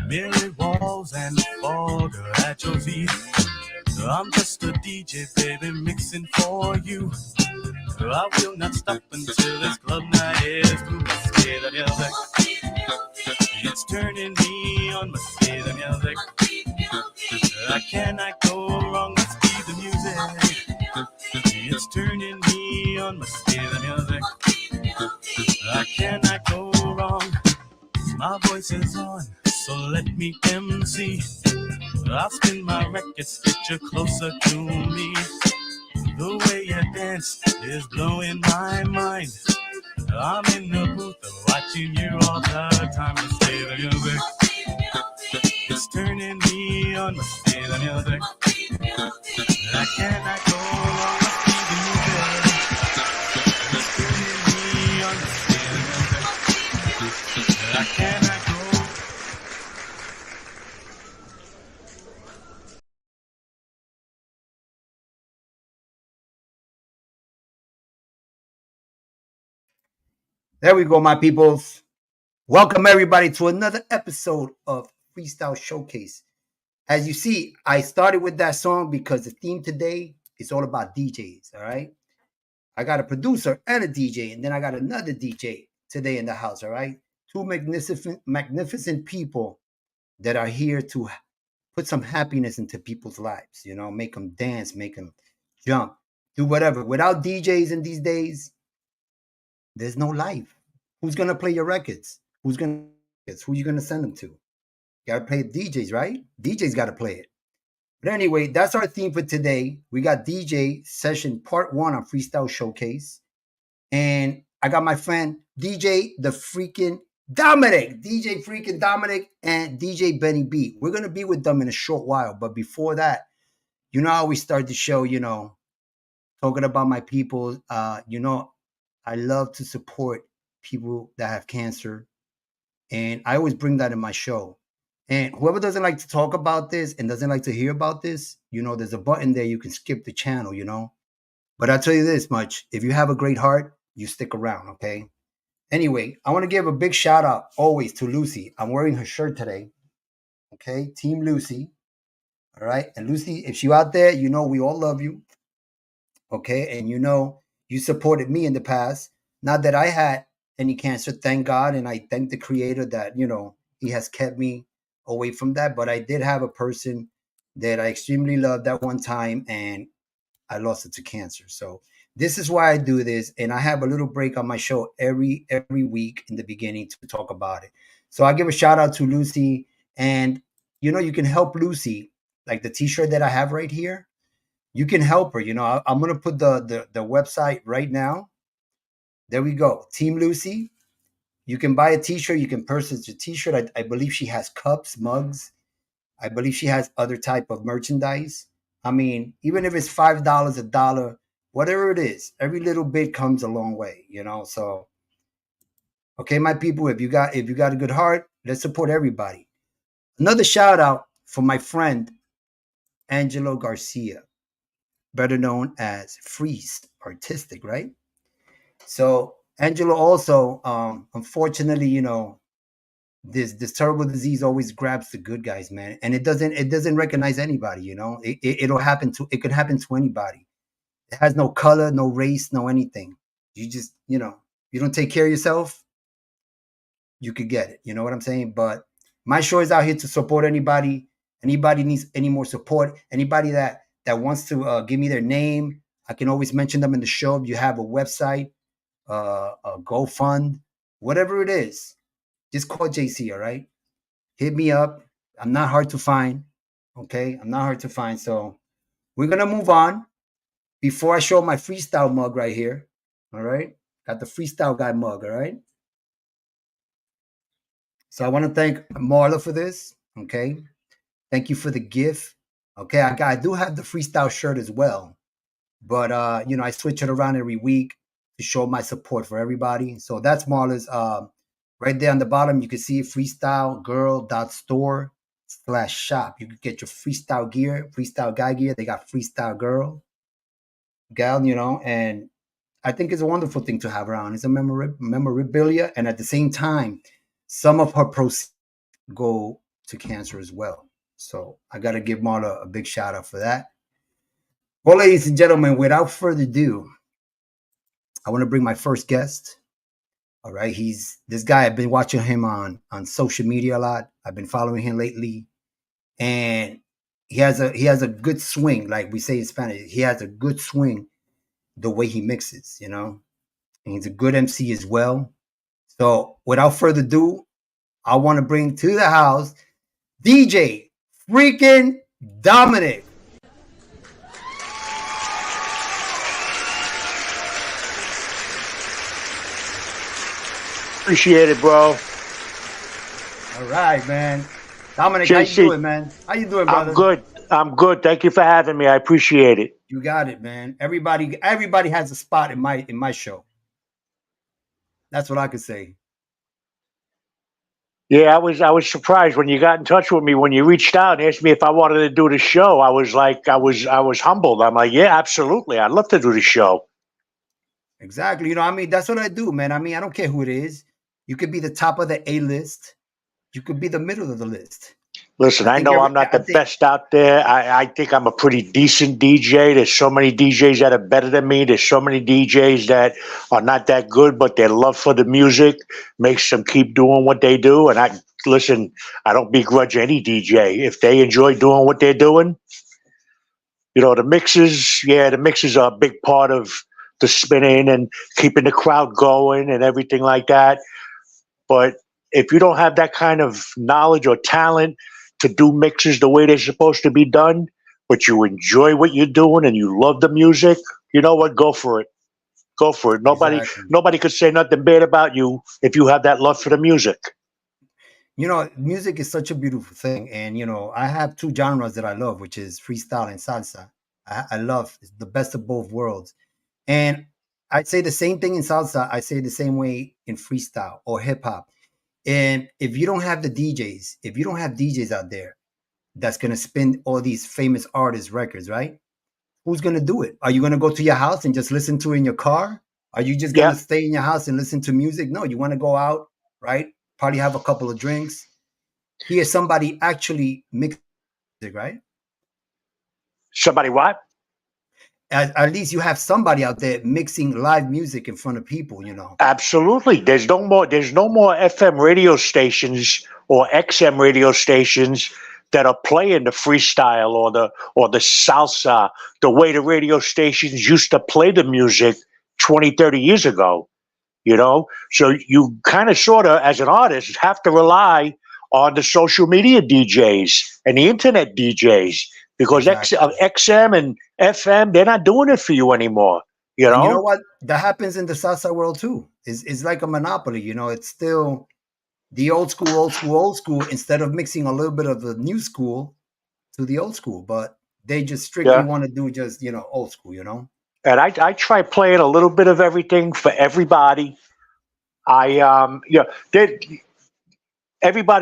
Mirror walls and fog at your feet. I'm just a DJ, baby, mixing for you. I will not stop until this club night is through. Must be the music. It's turning me on. Must be the music. I cannot go wrong. Must be the music. It's turning me on. Must be the music. I cannot go wrong. My voice is on, so let me MC. I'll spin my records, get you closer to me. The way you dance is blowing my mind. I'm in the booth watching you all the time. Let's play the music. It's turning me on. Let's play the music. I cannot go wrong. Let's play the music. It's turning me on. Let's play the music. I cannot go. There we go, my peoples. Welcome everybody to another episode of Freestyle Showcase. As you see, I started with that song because the theme today is all about DJs, all right? I got a producer and a DJ, and then I got another DJ today in the house, all right? Two magnificent people that are here to put some happiness into people's lives, you know, make them dance, make them jump, do whatever. Without DJs in these days, there's no life. Who's going to play your records? Who you going to send them to? Got to play DJs, right? DJs got to play it. But anyway, that's our theme for today. We got DJ session part 1 on Freestyle Showcase. And I got my friend DJ the freaking Dominick, DJ freaking Dominick, and DJ Benny B. We're going to be with them in a short while. But before that, you know how we start the show, you know, talking about my people. You know, I love to support people that have cancer. And I always bring that in my show. And whoever doesn't like to talk about this and doesn't like to hear about this, you know, there's a button there. You can skip the channel, you know. But I'll tell you this much. If you have a great heart, you stick around, okay? Anyway, I want to give a big shout out always to Lucy. I'm wearing her shirt today, okay? Team Lucy, all right? And Lucy, if you're out there, you know we all love you, okay? And you know you supported me in the past. Not that I had any cancer, thank God. And I thank the creator that, you know, he has kept me away from that. But I did have a person that I extremely loved at one time, and I lost it to cancer. So this is why I do this. And I have a little break on my show every week in the beginning to talk about it. So I give a shout out to Lucy. And, you know, you can help Lucy, like the t-shirt that I have right here. You can help her. You know, I'm going to put the website right now. There we go. Team Lucy. You can buy a t-shirt. You can purchase a t-shirt. I believe she has cups, mugs. I believe she has other type of merchandise. I mean, even if it's $5, $1, whatever it is, every little bit comes a long way, you know? So, okay, my people, if you got a good heart, let's support everybody. Another shout out for my friend, Angelo Garcia, better known as Freeze Artistic, right? So Angelo also, unfortunately, you know, this terrible disease always grabs the good guys, man, and it doesn't recognize anybody. You know, it could happen to anybody. It has no color, no race, no anything. You just, you know, you don't take care of yourself, you could get it. You know what I'm saying? But my show is out here to support anybody. Anybody needs any more support. Anybody that wants to give me their name, I can always mention them in the show. If you have a website, a GoFund, whatever it is, just call JCEE, all right? Hit me up. I'm not hard to find, okay? I'm not hard to find. So we're going to move on. Before I show my freestyle mug right here, all right? Got the freestyle guy mug, all right? So I want to thank Marla for this, okay? Thank you for the gift, okay? I do have the freestyle shirt as well, but, you know, I switch it around every week to show my support for everybody. So that's Marla's. Right there on the bottom, you can see freestylegirl.store/shop. You can get your freestyle gear, freestyle guy gear. They got freestyle gal, you know, and I think it's a wonderful thing to have around. It's a memorabilia, and at the same time, some of her proceeds go to cancer as well. So I got to give Marla a big shout out for that. Well, ladies and gentlemen, without further ado, I want to bring my first guest. All right, he's this guy. I've been watching him on social media a lot. I've been following him lately, and he has a good swing, like we say in Spanish. He has a good swing the way he mixes, you know. And he's a good MC as well. So without further ado, I want to bring to the house DJ Freakin Dominick. Appreciate it, bro. All right, man. Dominick, how you doing, man? How you doing, brother? I'm good. I'm good. Thank you for having me. I appreciate it. You got it, man. Everybody has a spot in my show. That's what I could say. Yeah, I was surprised when you got in touch with me, when you reached out and asked me if I wanted to do the show. I was like, I was humbled. I'm like, yeah, absolutely. I'd love to do the show. Exactly. You know, I mean, that's what I do, man. I mean, I don't care who it is. You could be the top of the A list. You could be the middle of the list. Listen, I know I'm not the best out there. I think I'm a pretty decent DJ. There's so many DJs that are better than me. There's so many DJs that are not that good, but their love for the music makes them keep doing what they do. And I don't begrudge any DJ. If they enjoy doing what they're doing, you know, the mixes are a big part of the spinning and keeping the crowd going and everything like that. But if you don't have that kind of knowledge or talent to do mixes the way they're supposed to be done, but you enjoy what you're doing and you love the music, you know what? Go for it. Go for it. Nobody could say nothing bad about you if you have that love for the music. You know, music is such a beautiful thing. And, you know, I have two genres that I love, which is freestyle and salsa. I love the best of both worlds. And I'd say the same thing in salsa. I say the same way in freestyle or hip hop. And if you don't have DJs out there that's going to spin all these famous artists' records, right? Who's going to do it? Are you going to go to your house and just listen to it in your car? Are you just going to stay in your house and listen to music? No, you want to go out, right? Probably have a couple of drinks. Hear somebody actually mix music, right? Somebody what? At least you have somebody out there mixing live music in front of people, you know. Absolutely. There's no more FM radio stations or XM radio stations that are playing the freestyle or the salsa the way the radio stations used to play the music 20, 30 years ago, you know? So you kind of sort of, as an artist, have to rely on the social media DJs and the internet DJs. Because XM and FM, they're not doing it for you anymore. You know? And you know what? That happens in the salsa world too. It's like a monopoly. You know, it's still the old school, instead of mixing a little bit of the new school to the old school. But they just strictly want to do just, you know, old school, you know? And I try playing a little bit of everything for everybody. Everybody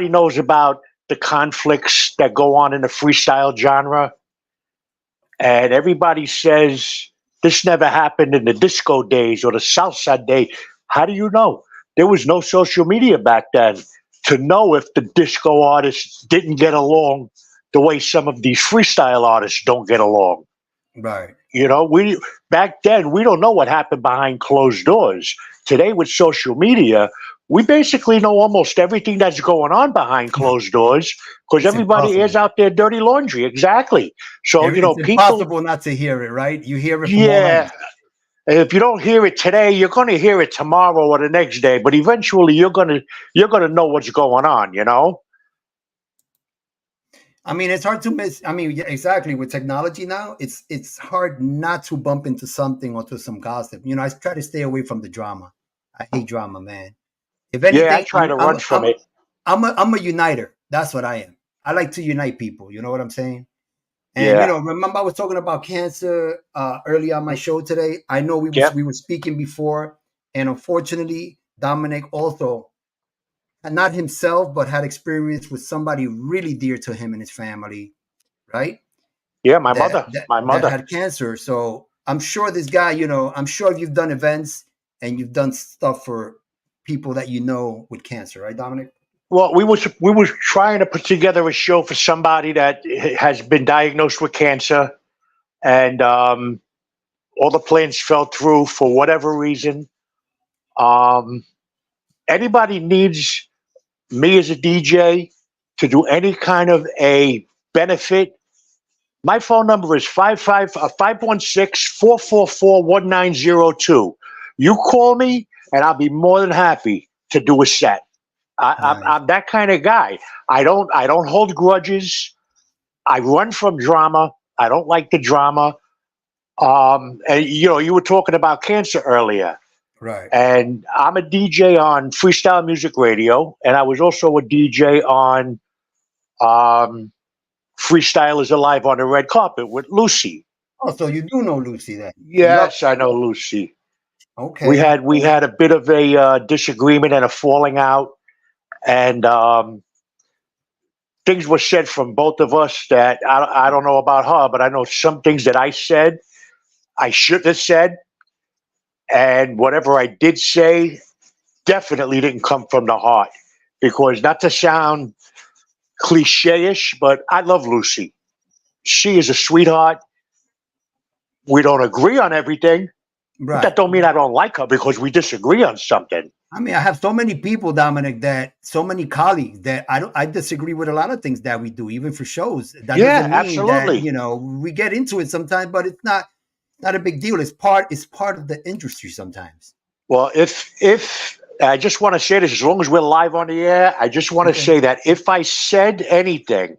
knows about the conflicts that go on in the freestyle genre. And everybody says this never happened in the disco days or the salsa day. How do you know? There was no social media back then to know if the disco artists didn't get along the way some of these freestyle artists don't get along. Right. You know, back then, we don't know what happened behind closed doors. Today with social media, we basically know almost everything that's going on behind closed doors because everybody airs out their dirty laundry. Exactly. So, you know, it's impossible not to hear it, right? You hear it from all ends. And if you don't hear it today, you're going to hear it tomorrow or the next day. But eventually, you're going to know what's going on. You know. I mean, it's hard to miss. I mean, yeah, exactly. With technology now, it's hard not to bump into something or to some gossip. You know, I try to stay away from the drama. I hate drama, man. If anything, I try to run from it. I'm a uniter. That's what I am. I like to unite people. You know what I'm saying? And you know, remember I was talking about cancer earlier on my show today. I know we were speaking before, and unfortunately, Dominick also, not himself, but had experience with somebody really dear to him and his family, right? Yeah, my mother that had cancer. So I'm sure this guy, you know, I'm sure you've done events and you've done stuff for people that you know with cancer, right, Dominick? Well, we was trying to put together a show for somebody that has been diagnosed with cancer, and all the plans fell through for whatever reason. Um, Anybody needs me as a DJ to do any kind of a benefit. My phone number is 516-444-1902. You call me, and I'll be more than happy to do a set. Nice. I'm that kind of guy. I don't hold grudges. I run from drama. I don't like the drama. And you were talking about cancer earlier, Right. and I'm a DJ on Freestyle Music Radio, and I was also a DJ on Freestyle is Alive on the Red Carpet with Lucy. Oh, so you do know Lucy then? Yes, I know Lucy. Okay. We had a bit of a disagreement and a falling out, and things were said from both of us that I don't know about her, but I know some things that I said I shouldn't have said, and whatever I did say definitely didn't come from the heart. Because not to sound cliche-ish, but I love Lucy. She is a sweetheart. We don't agree on everything. Right. But that don't mean I don't like her because we disagree on something. I mean, I have so many people, Dominic, so many colleagues that I disagree with a lot of things that we do, even for shows. That doesn't mean absolutely. that, we get into it sometimes, but it's not a big deal. It's part of the industry sometimes. Well, if I just want to say this, as long as we're live on the air, I just want to say that if I said anything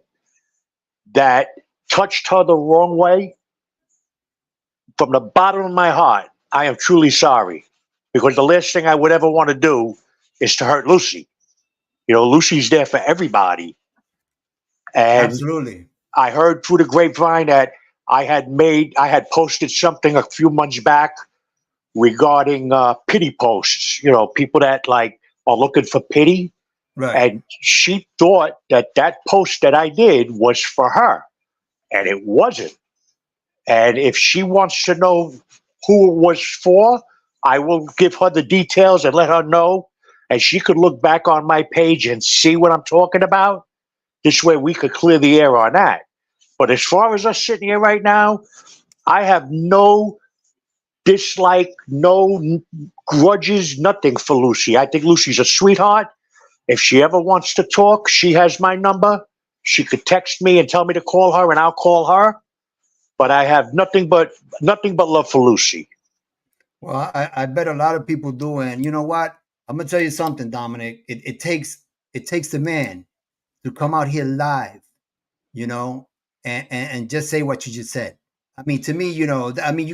that touched her the wrong way, from the bottom of my heart, I am truly sorry. Because the last thing I would ever want to do is to hurt Lucy. Lucy's there for everybody. And absolutely. I heard through the grapevine that I had posted something a few months back regarding pity posts. People that are looking for pity. Right. And she thought that post that I did was for her, and it wasn't. And if she wants to know who it was for, I will give her the details and let her know, and she could look back on my page and see what I'm talking about. This way we could clear the air on that. But as far as us sitting here right now, I have no dislike, no grudges, nothing for Lucy. I think Lucy's a sweetheart. If she ever wants to talk, she has my number. She could text me and tell me to call her, and I'll call her. But I have nothing but love for Lucy. Well, I bet a lot of people do. And you know what? I'm gonna tell you something, Dominic. It takes the man to come out here live, and just say what you just said. I mean, to me, you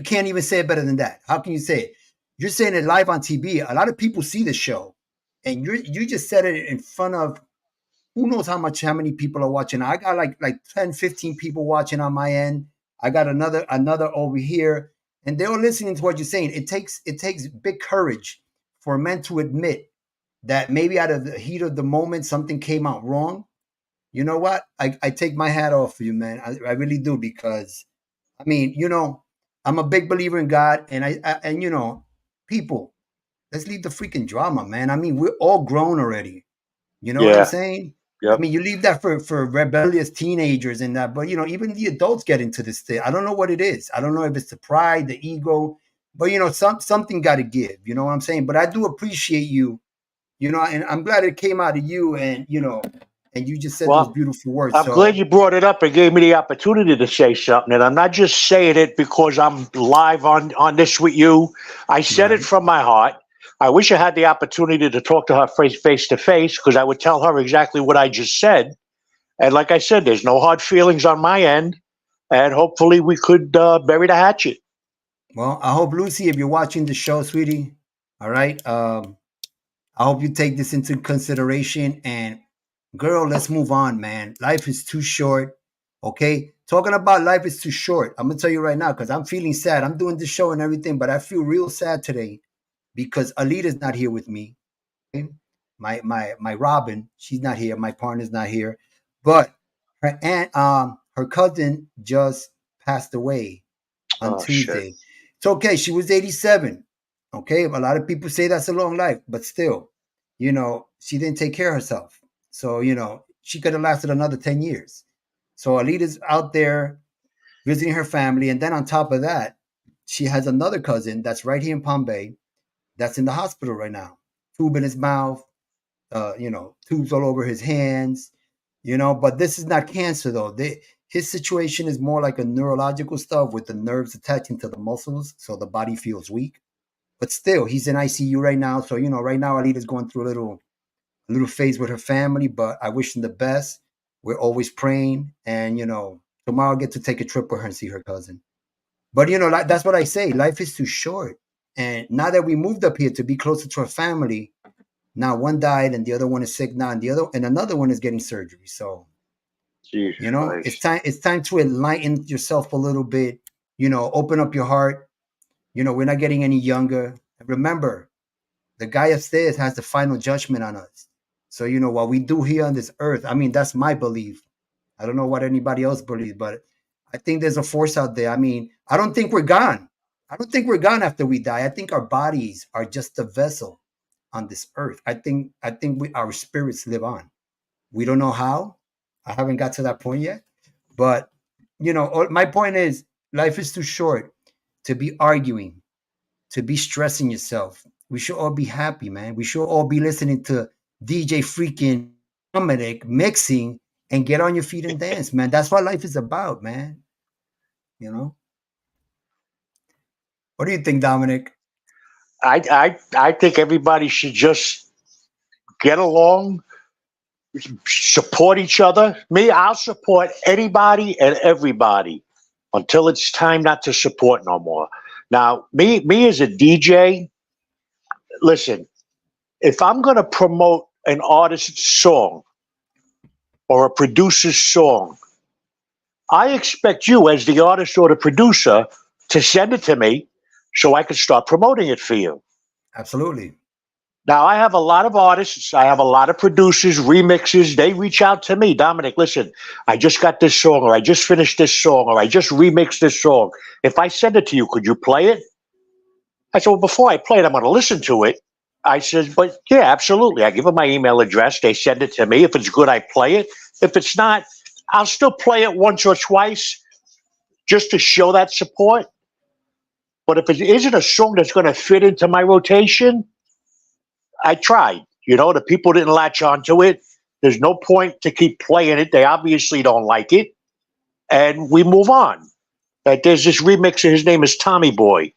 can't even say it better than that. How can you say it? You're saying it live on TV. A lot of people see the show, and you just said it in front of who knows how many people are watching. I got like 10, 15 people watching on my end. I got another over here, and they're all listening to what you're saying. It takes big courage for men to admit that maybe out of the heat of the moment something came out wrong. You know what? I take my hat off for you, man. I really do, because I mean, I'm a big believer in God, and people, let's leave the freaking drama, man. I mean, we're all grown already. You know what I'm saying? Yep. I mean, you leave that for rebellious teenagers and that, but even the adults get into this thing. I don't know what it is. I don't know if it's the pride, the ego, but something got to give. You know what I'm saying? But I do appreciate you, and I'm glad it came out of you, and and you just said those beautiful words. I'm glad you brought it up and gave me the opportunity to say something. And I'm not just saying it because I'm live on this with you. I said it from my heart. I wish I had the opportunity to talk to her face to face, because I would tell her exactly what I just said. And like I said, there's no hard feelings on my end. And hopefully we could bury the hatchet. Well, I hope, Lucy, if you're watching the show, sweetie, all right, I hope you take this into consideration. And girl, let's move on, man. Life is too short. Okay. Talking about life is too short. I'm going to tell you right now, because I'm feeling sad. I'm doing this show and everything, but I feel real sad today because ALIDA's not here with me. Okay? My Robin, she's not here. My partner's not here. But her aunt, her cousin just passed away on Tuesday. Shit. It's okay. She was 87. Okay. A lot of people say that's a long life, but still, she didn't take care of herself. So, she could have lasted another 10 years. So ALIDA's out there visiting her family. And then on top of that, she has another cousin that's right here in Palm Bay that's in the hospital right now. Tube in his mouth, tubes all over his hands, but this is not cancer though. His situation is more like a neurological stuff with the nerves attaching to the muscles. So the body feels weak, but still he's in ICU right now. So, right now ALIDA's going through a little phase with her family, but I wish them the best. We're always praying. And, tomorrow I'll get to take a trip with her and see her cousin. But, that's what I say. Life is too short. And now that we moved up here to be closer to our family, now one died and the other one is sick now, and another one is getting surgery. So, it's time to enlighten yourself a little bit, open up your heart. We're not getting any younger. Remember, the guy upstairs has the final judgment on us. So, what we do here on this earth, I mean, that's my belief. I don't know what anybody else believes, but I think there's a force out there. I mean, I don't think we're gone. I don't think we're gone after we die. I think our bodies are just a vessel on this earth. I think our spirits live on. We don't know how. I haven't got to that point yet. But, my point is life is too short to be arguing, to be stressing yourself. We should all be happy, man. We should all be listening to DJ Freakin, Dominick mixing, and get on your feet and dance, man. That's what life is about, man. What do you think, Dominick? I think everybody should just get along, support each other. Me, I'll support anybody and everybody until it's time not to support no more. Now, me as a DJ, listen, if I'm going to promote an artist's song or a producer's song, I expect you as the artist or the producer to send it to me so I can start promoting it for you. Absolutely. Now, I have a lot of artists. I have a lot of producers, remixes. They reach out to me. Dominick, listen, I just got this song, or I just finished this song, or I just remixed this song. If I send it to you, could you play it? I said, well, before I play it, I'm going to listen to it. I said, but yeah, absolutely. I give them my email address. They send it to me. If it's good, I play it. If it's not, I'll still play it once or twice just to show that support. But if it isn't a song that's going to fit into my rotation, I tried. The people didn't latch onto it. There's no point to keep playing it. They obviously don't like it. And we move on. There's this remixer. His name is Tommy Boy.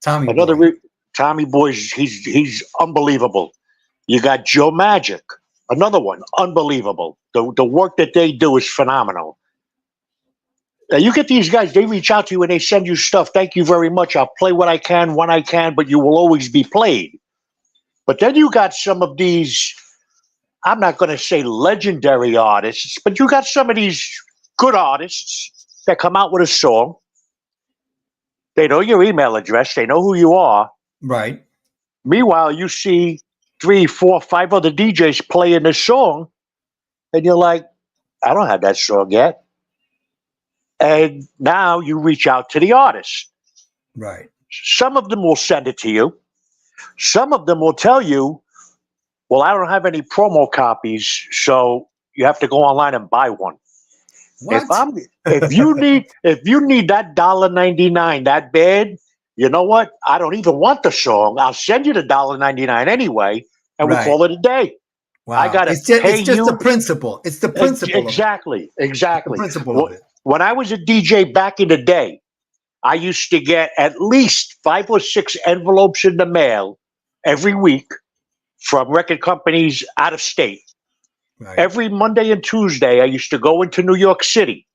Tommy Boy, he's unbelievable. You got Joe Magic, another one, unbelievable. The work that they do is phenomenal. You get these guys, they reach out to you and they send you stuff. Thank you very much. I'll play what I can, when I can, but you will always be played. But then you got some of these, I'm not going to say legendary artists, but you got some of these good artists that come out with a song. They know your email address. They know who you are. Right. Meanwhile, you see 3, 4, 5 other DJs playing this song, and you're like, I don't have that song yet. And now you reach out to the artist. Right. Some of them will send it to you. Some of them will tell you, well, I don't have any promo copies, so you have to go online and buy one. What? If you need that $1.99 that bad, you know what? I don't even want the song. I'll send you the $1.99 anyway, and we'll call it a day. Wow. I got to pay it's just you. The principle. It's the principle. Exactly. The principle of it. When I was a DJ back in the day, I used to get at least 5 or 6 envelopes in the mail every week from record companies out of state. Right. Every Monday and Tuesday, I used to go into New York City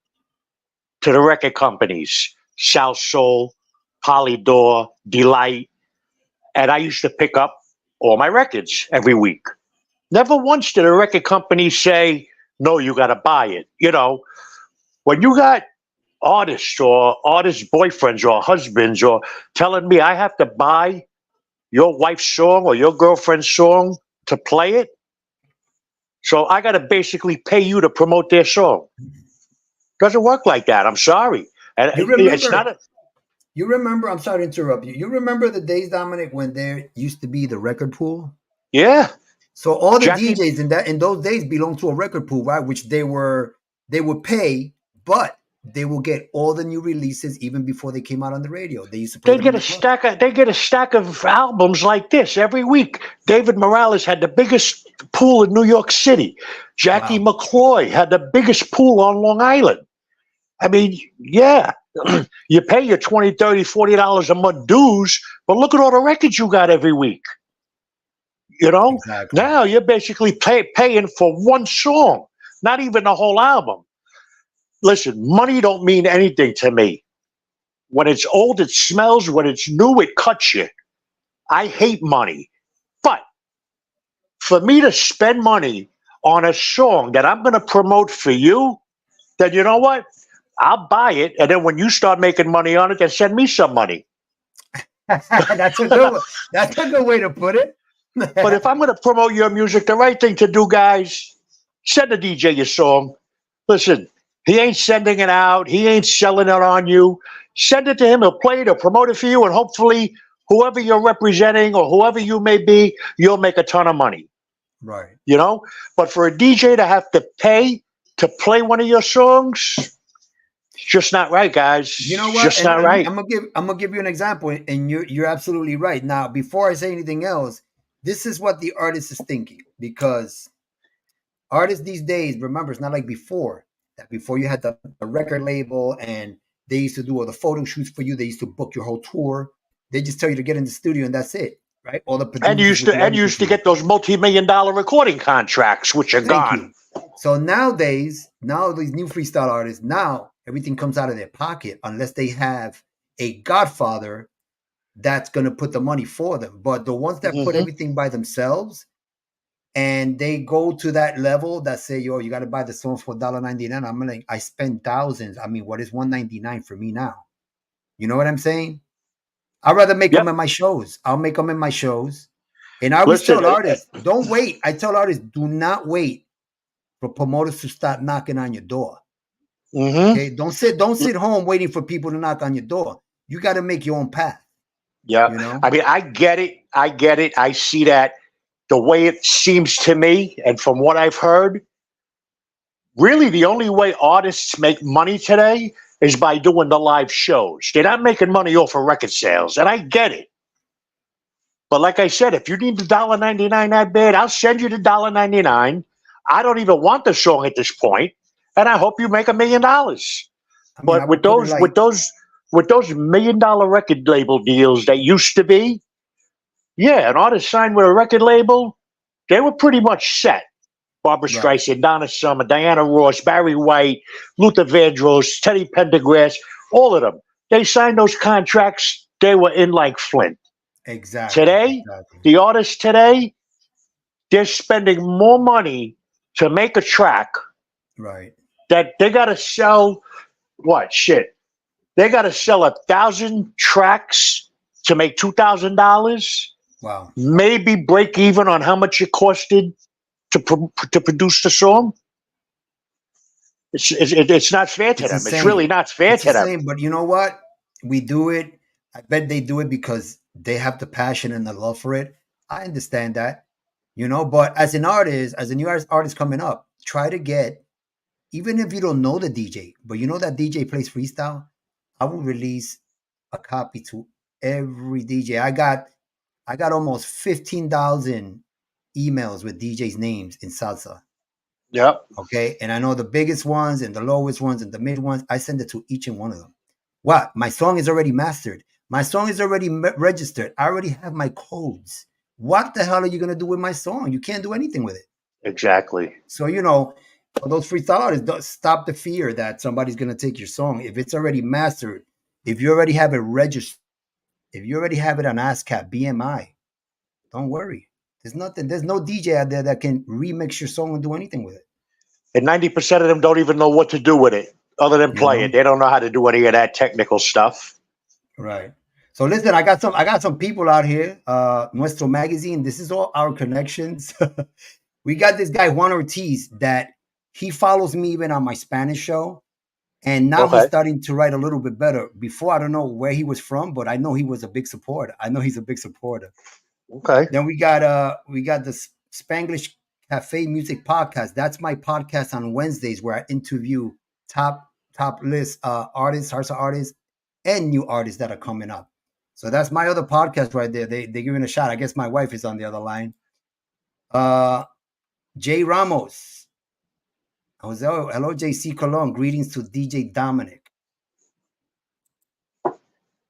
to the record companies, South Soul, Polydor, Delight, and I used to pick up all my records every week. Never once did a record company say, no, you got to buy it. When you got artists or artists' boyfriends or husbands or telling me I have to buy your wife's song or your girlfriend's song to play it, so I got to basically pay you to promote their song. Doesn't work like that. I'm sorry. And you remember, I'm sorry to interrupt you. You remember the days, Dominick, when there used to be the record pool? Yeah. So all the Jackie- DJs in those days belonged to a record pool, right? Which they would pay, but they will get all the new releases even before they came out on the radio. They used to play They them get in a the club. they get a stack of albums like this every week. David Morales had the biggest pool in New York City. Jackie McCloy had the biggest pool on Long Island. I mean, yeah, you pay your $20, $30, $40 a month dues, but look at all the records you got every week. You know, Exactly. now you're basically paying for one song, not even the whole album. Listen, money don't mean anything to me. When it's old, it smells. When it's new, it cuts you. I hate money. But for me to spend money on a song that I'm going to promote for you, then you know what? I'll buy it. And then when you start making money on it, then send me some money. That's a good way to put it. But if I'm going to promote your music, the right thing to do, guys, send the DJ your song. Listen, he ain't sending it out. He ain't selling it on you. Send it to him. He'll play it or promote it for you. And hopefully, whoever you're representing or whoever you may be, you'll make a ton of money. Right. You know? But for a DJ to have to pay to play one of your songs, it's just not right, guys. You know what? Just not right. I'm gonna give you an example, and you're absolutely right. Now, before I say anything else, this is what the artist is thinking, because artists these days, remember, it's not like before. That before you had the record label and they used to do all the photo shoots for you. They used to book your whole tour. They just tell you to get in the studio and that's it, right? All the producers And you used to get those multi-million-dollar recording contracts, which are gone. So nowadays, now these new freestyle artists, now everything comes out of their pocket unless they have a godfather that's going to put the money for them. But the ones that put everything by themselves and they go to that level that say, yo, you got to buy the song for $1.99. I'm like, I spend thousands. I mean, what is $1.99 for me now? You know what I'm saying? I'd rather make them in my shows. I'll make them in my shows. And I always tell artists, don't wait. I tell artists, do not wait for promoters to start knocking on your door. Okay, don't sit home waiting for people to knock on your door. You got to make your own path. Yeah, you know? I mean, I get it. I see that. The way it seems to me, and from what I've heard, really the only way artists make money today is by doing the live shows. They're not making money off of record sales, and I get it. But like I said, if you need the $1.99 that bad, I'll send you the $1.99. I don't even want the song at this point, and I hope you make $1 million. But with those $1 million record label deals that used to be, yeah, an artist signed with a record label, they were pretty much set. Barbara Streisand, Donna Summer, Diana Ross, Barry White, Luther Vandross, Teddy Pendergrass, all of them. They signed those contracts. They were in like Flint. Exactly. Today, the artists today, they're spending more money to make a track. Right. That they got to sell, what, shit. They got to sell 1,000 tracks to make $2,000. Wow. Maybe break even on how much it costed to produce the song. It's not fair to them. Insane. It's really not fair to them. But you know what? We do it. I bet they do it because they have the passion and the love for it. I understand that, you know. But as an artist, as a new artist coming up, try to get, even if you don't know the DJ, but you know that DJ plays freestyle, I will release a copy to every DJ. I got almost 15,000 emails with DJs' names in salsa. Yep. Okay. And I know the biggest ones and the lowest ones and the mid ones. I send it to each and one of them. What? My song is already mastered. My song is already registered. I already have my codes. What the hell are you going to do with my song? You can't do anything with it. Exactly. So, you know, for those freestyle artists, don't stop the fear that somebody's going to take your song. If it's already mastered, if you already have it registered, if you already have it on ASCAP, BMI, don't worry. There's no DJ out there that can remix your song and do anything with it. And 90% of them don't even know what to do with it other than play it. They don't know how to do any of that technical stuff. Right. So listen, I got some people out here. nuestromagazine. This is all our connections. We got this guy Juan Ortiz that he follows me even on my Spanish show. And now he's starting to write a little bit better. Before, I don't know where he was from, but I know he was a big supporter. I know he's a big supporter. Okay. Then we got the Spanglish Cafe Music Podcast. That's my podcast on Wednesdays where I interview top list artists, arts artists, and new artists that are coming up. So that's my other podcast right there. They giving a shot. I guess my wife is on the other line. Jay Ramos. Jose, hello, JC Colon. Greetings to DJ Dominick.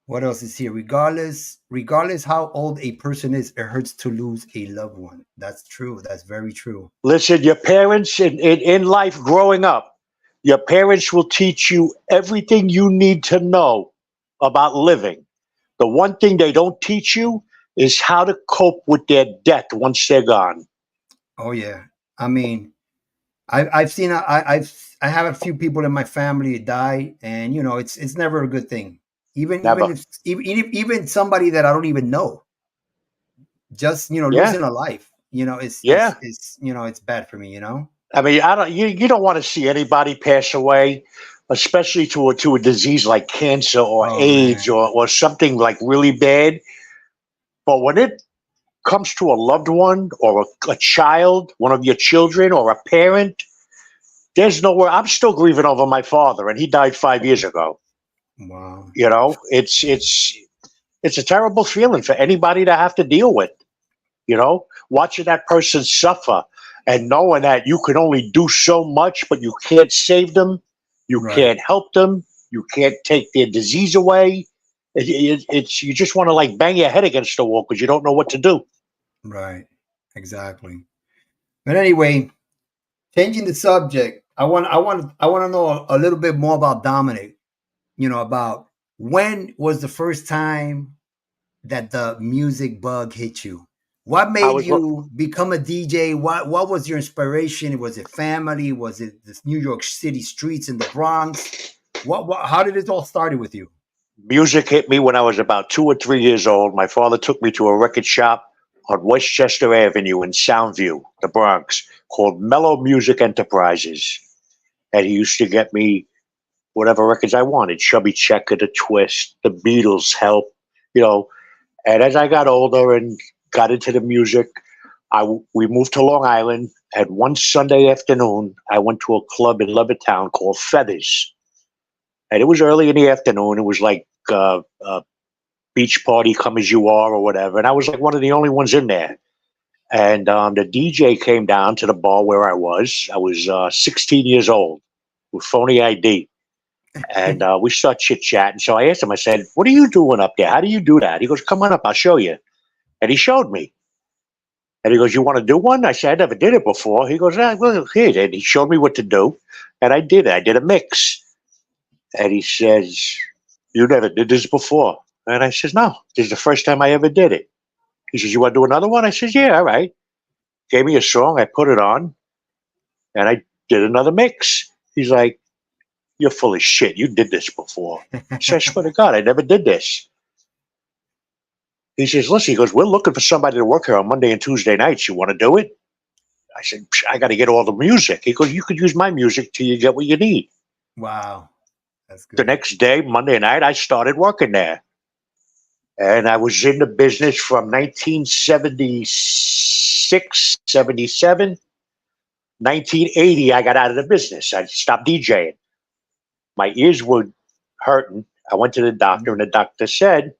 What else is here? Regardless how old a person is, it hurts to lose a loved one. That's true. That's very true. Listen, your parents in life growing up, your parents will teach you everything you need to know about living. The one thing they don't teach you is how to cope with their death once they're gone. Oh yeah. I mean, I've seen I have a few people in my family die, and you know it's never a good thing. Even somebody that I don't even know, just losing a life, it's it's bad for me, I mean, you don't want to see anybody pass away, especially to a disease like cancer or AIDS or something like really bad. But when it comes to a loved one or a child, one of your children or a parent, there's nowhere. I'm still grieving over my father, and he died 5 years ago. Wow. It's a terrible feeling for anybody to have to deal with, watching that person suffer and knowing that you can only do so much, but you can't save them. You can't help them. You can't take their disease away. It's you just want to like bang your head against the wall because you don't know what to do. Right. Exactly. But anyway, changing the subject, I want to know a little bit more about Dominick. About when was the first time that the music bug hit you? What made you become a DJ? What was your inspiration? Was it family? Was it this New York City streets in the Bronx? How did it all started with you? Music hit me when I was about 2 or 3 years old. My father took me to a record shop on Westchester Avenue in Soundview, the Bronx, called Mellow Music Enterprises. And he used to get me whatever records I wanted, Chubby Checker, The Twist, The Beatles, Help, And as I got older and got into the music, we moved to Long Island. And one Sunday afternoon, I went to a club in Levittown called Feathers. And it was early in the afternoon. It was like a beach party, come as you are or whatever. And I was like one of the only ones in there. And the DJ came down to the bar where I was. I was 16 years old with phony ID. And we start chit-chatting. So I asked him, I said, what are you doing up there? How do you do that? He goes, come on up, I'll show you. And he showed me. And he goes, you want to do one? I said, I never did it before. He goes, well, here. And he showed me what to do. And I did it. I did a mix. And he says, you never did this before. And I says, no, this is the first time I ever did it. He says, you want to do another one? I says, yeah, all right. Gave me a song. I put it on. And I did another mix. He's like, you're full of shit. You did this before. I said, I swear to God, I never did this. He says, listen, he goes, we're looking for somebody to work here on Monday and Tuesday nights. You want to do it? I said, I got to get all the music. He goes, you could use my music till you get what you need. Wow. That's good. The next day, Monday night, I started working there. And I was in the business from 1976, 77. 1980, I got out of the business. I stopped DJing. My ears were hurting. I went to the doctor, and the doctor said,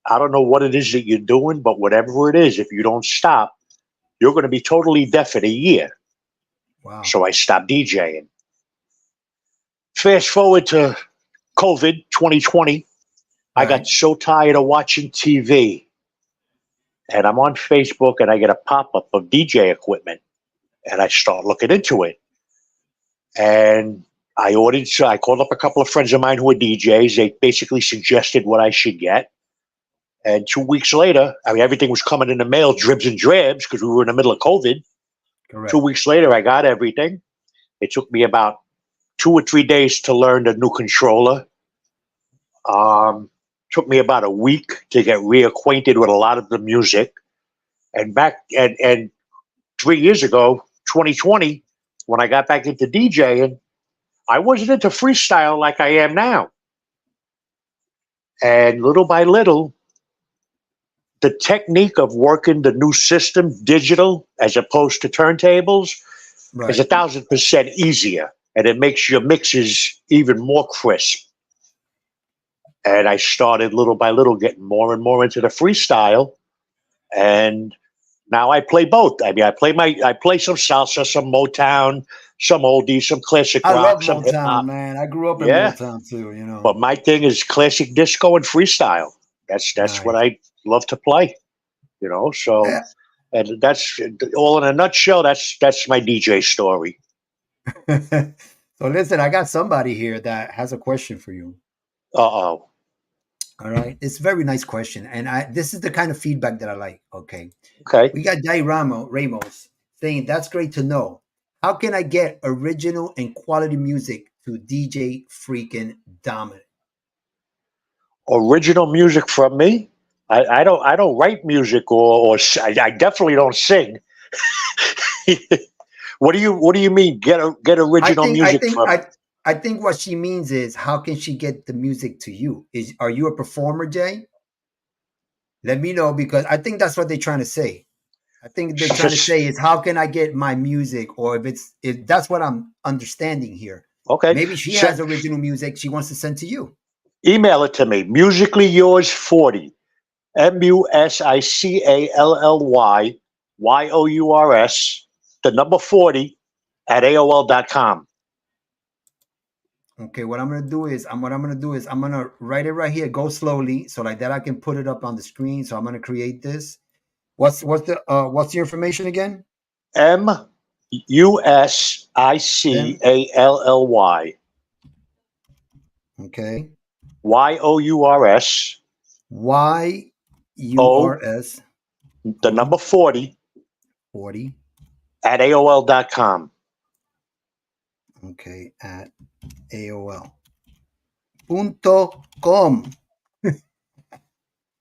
I don't know what it is that you're doing, but whatever it is, if you don't stop, you're going to be totally deaf in a year. Wow. So I stopped DJing. Fast forward to COVID 2020. I got so tired of watching TV. And I'm on Facebook, and I get a pop-up of DJ equipment. And I start looking into it. And I called up a couple of friends of mine who were DJs. They basically suggested what I should get. And 2 weeks later, I mean, everything was coming in the mail, dribs and drabs, because we were in the middle of COVID. Correct. 2 weeks later, I got everything. It took me about 2 or 3 days to learn the new controller. Took me about a week to get reacquainted with a lot of the music. And 3 years ago, 2020, when I got back into DJing, I wasn't into freestyle like I am now. And little by little, the technique of working the new system, digital as opposed to turntables, is 1,000% easier, and it makes your mixes even more crisp. And I started little by little getting more and more into the freestyle, and now I play both. I mean, I play some salsa, some Motown, some oldies, some classic I rock, love some hip Motown, hop. man. I grew up in Yeah, Motown too, you know. but my thing is classic disco and freestyle. That's what I love to play. You know, so Yeah. and that's all in a nutshell. That's my DJ story. So listen, I got somebody here that has a question for you. Uh-oh. All right. It's a very nice question. And this is the kind of feedback that I like. Okay. Okay. We got Jay Ramos saying, that's great to know. How can I get original and quality music to DJ Freakin Dominick? Original music from me? I don't write music or I definitely don't sing. What do you mean get original music from me? I think what she means is, how can she get the music to you? Are you a performer, Jay? Let me know, because I think that's what they're trying to say. I think they're trying to say is, how can I get my music? Or if that's what I'm understanding here. Okay. Maybe she has original music she wants to send to you. Email it to me. Musically yours 40. MUSICALLYYOURS, the number 40 at AOL.com. Okay, what I'm gonna do is I'm gonna write it right here. Go slowly, so like that I can put it up on the screen. So I'm gonna create this. What's the information again? MUSICALLY. Okay. YOURS. YURS. The number 40. 40. At AOL.com. Okay, at AOL.com.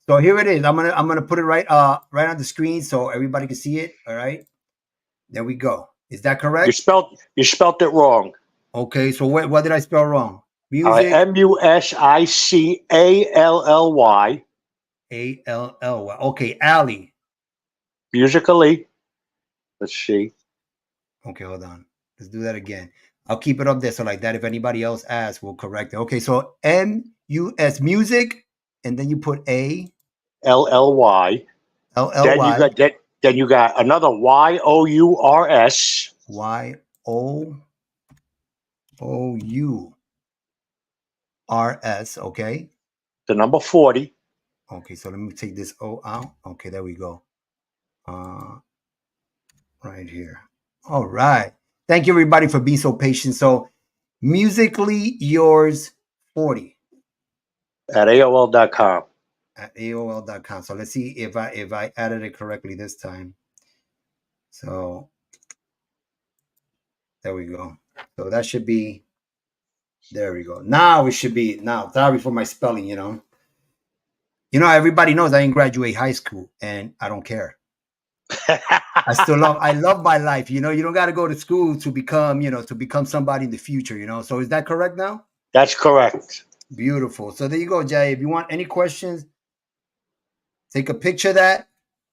So here it is. I'm gonna put it right on the screen so everybody can see it. All right. There we go. Is that correct? You spelled it wrong. Okay, so what did I spell wrong? Music. MUSICALLY. ALLY. Okay, Ali. Musically. Let's see. Okay, hold on. Let's do that again. I'll keep it up there so like that. If anybody else asks, we'll correct it. Okay, so MUS music, and then you put ALLY. Then you got another YOURS. YOURS. Okay. The number 40. Okay, so let me take this O out. Okay, there we go. Right here. All right. Thank you, everybody, for being so patient. So, musically yours 40 at AOL.com. At AOL.com. So let's see if I added it correctly this time. So there we go. So that should be. There we go. Now it should be. Now, sorry for my spelling. Everybody knows I didn't graduate high school, and I don't care. I love my life. You don't got to go to school to become somebody in the future, So is that correct now? That's correct. Beautiful. So there you go, Jay. If you want any questions, take a picture of that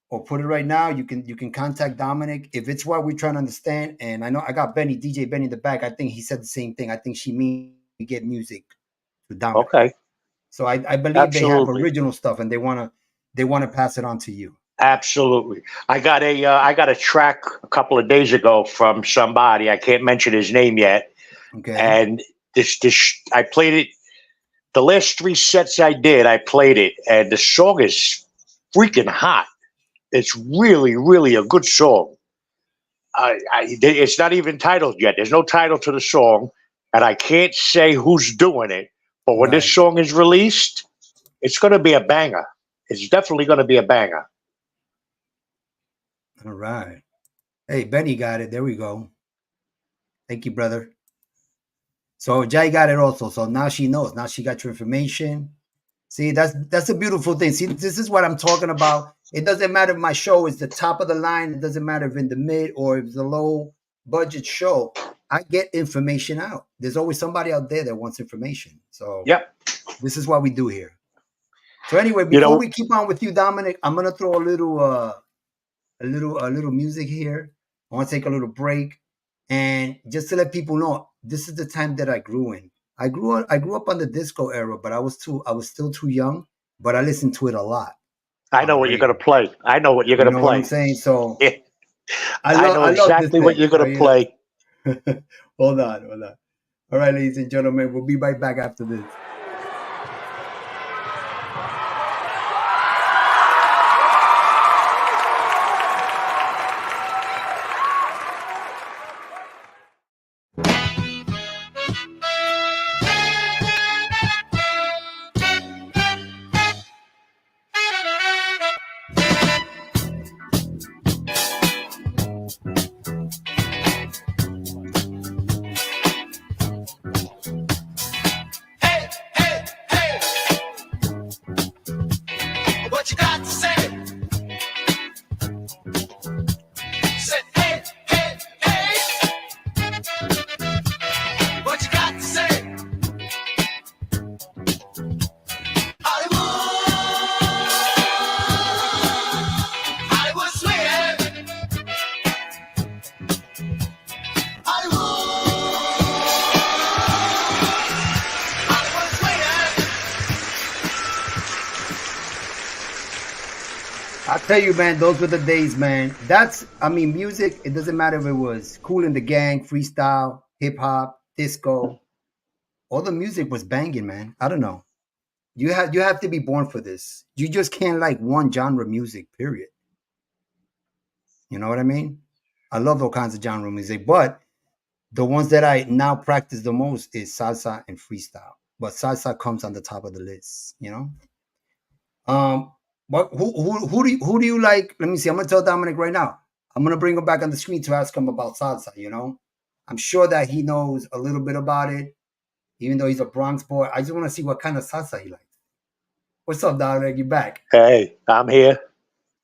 or put it right now. You can contact Dominick. If it's what we're trying to understand, and I know I got DJ Benny in the back. I think he said the same thing. I think she means to get music to Dominick. Okay. So I believe they have original stuff and they wanna pass it on to you. Absolutely. I got a track a couple of days ago from somebody. I can't mention his name yet. Okay. And this I played it. The last 3 sets I did, I played it, and the song is freaking hot. It's really, really a good song. It's not even titled yet. There's no title to the song, and I can't say who's doing it. But when this song is released, it's going to be a banger. It's definitely going to be a banger. All right. Hey, Benny got it. There we go. Thank you, brother. So Jay got it also. So now she knows. Now she got your information. See, that's a beautiful thing. See, this is what I'm talking about. It doesn't matter if my show is the top of the line. It doesn't matter if in the mid or if it's a low budget show. I get information out. There's always somebody out there that wants information. So yep. This is what we do here. So anyway, before we keep on with you, Dominic, I'm gonna throw a little music here. I want to take a little break, and just to let people know, this is the time that I grew in. I grew up on the disco era, but I was still too young. But I listened to it a lot. I know what you're gonna play. I know what you're gonna play. What I'm saying? So I know exactly what you're gonna play. Hold on. All right, ladies and gentlemen, we'll be right back after this. I tell you, man, those were the days, man. Music, it doesn't matter if it was Kool and the Gang, freestyle, hip hop, disco. All the music was banging, man. I don't know. You have to be born for this. You just can't like one genre music, period. You know what I mean? I love all kinds of genre music, but the ones that I now practice the most is salsa and freestyle. But salsa comes on the top of the list, you know? But who do you like? Let me see. I'm gonna tell Dominic right now. I'm gonna bring him back on the screen to ask him about salsa. You know, I'm sure that he knows a little bit about it, even though he's a Bronx boy. I just want to see what kind of salsa he likes. What's up, Dominic? You back? Hey, I'm here.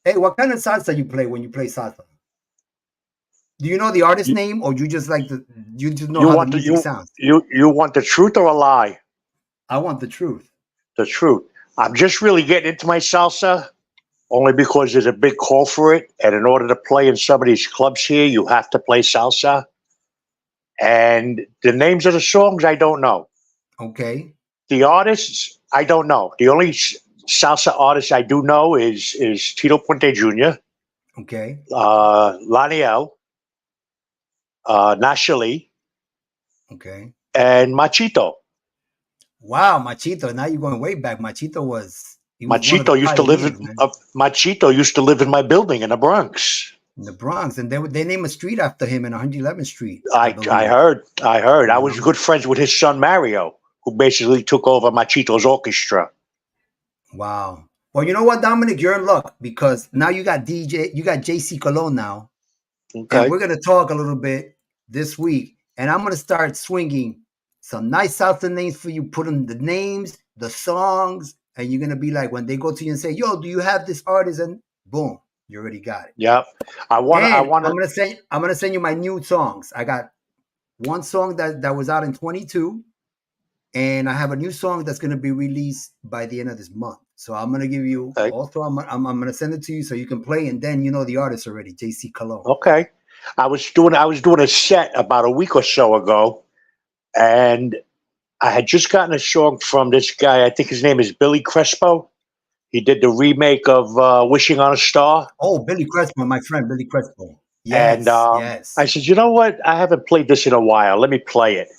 Hey, what kind of salsa you play when you play salsa? Do you know the artist name, or you just like you just know how the music sounds? You want the truth or a lie? I want the truth. The truth. I'm just really getting into my salsa only because there's a big call for it. And in order to play in some of these clubs here, you have to play salsa. And the names of the songs, I don't know. Okay. The artists, I don't know. The only salsa artist I do know is Tito Puente Jr., okay, Laniel, Nashali, okay, and Machito. Wow, Machito. Now you're going way back. Machito Machito used to live in Machito used to live in my building in the Bronx. In the Bronx, and they named a street after him in 111th Street. I heard. I was good friends with his son Mario, who basically took over Machito's orchestra. Wow. Well, you know what, Dominic, you're in luck because now you got JCEE Colon now. Okay. And we're gonna talk a little bit this week, and I'm gonna start swinging some nice salsa names for you. Put them the names, the songs, and you're gonna be like, when they go to you and say, "Yo, do you have this artist?" And boom, you already got it. Yep. I'm gonna send you my new songs. I got one song that was out in 22, and I have a new song that's gonna be released by the end of this month. So I'm gonna give you also. I'm gonna send it to you so you can play, and then you know the artist already, JCEE Colon. Okay. I was doing a set about a week or so ago. And I had just gotten a song from this guy. I think his name is Billy Crespo. He did the remake of Wishing on a Star. Oh, Billy Crespo, my friend, Billy Crespo. Yes, and yes. I said, you know what? I haven't played this in a while. Let me play it.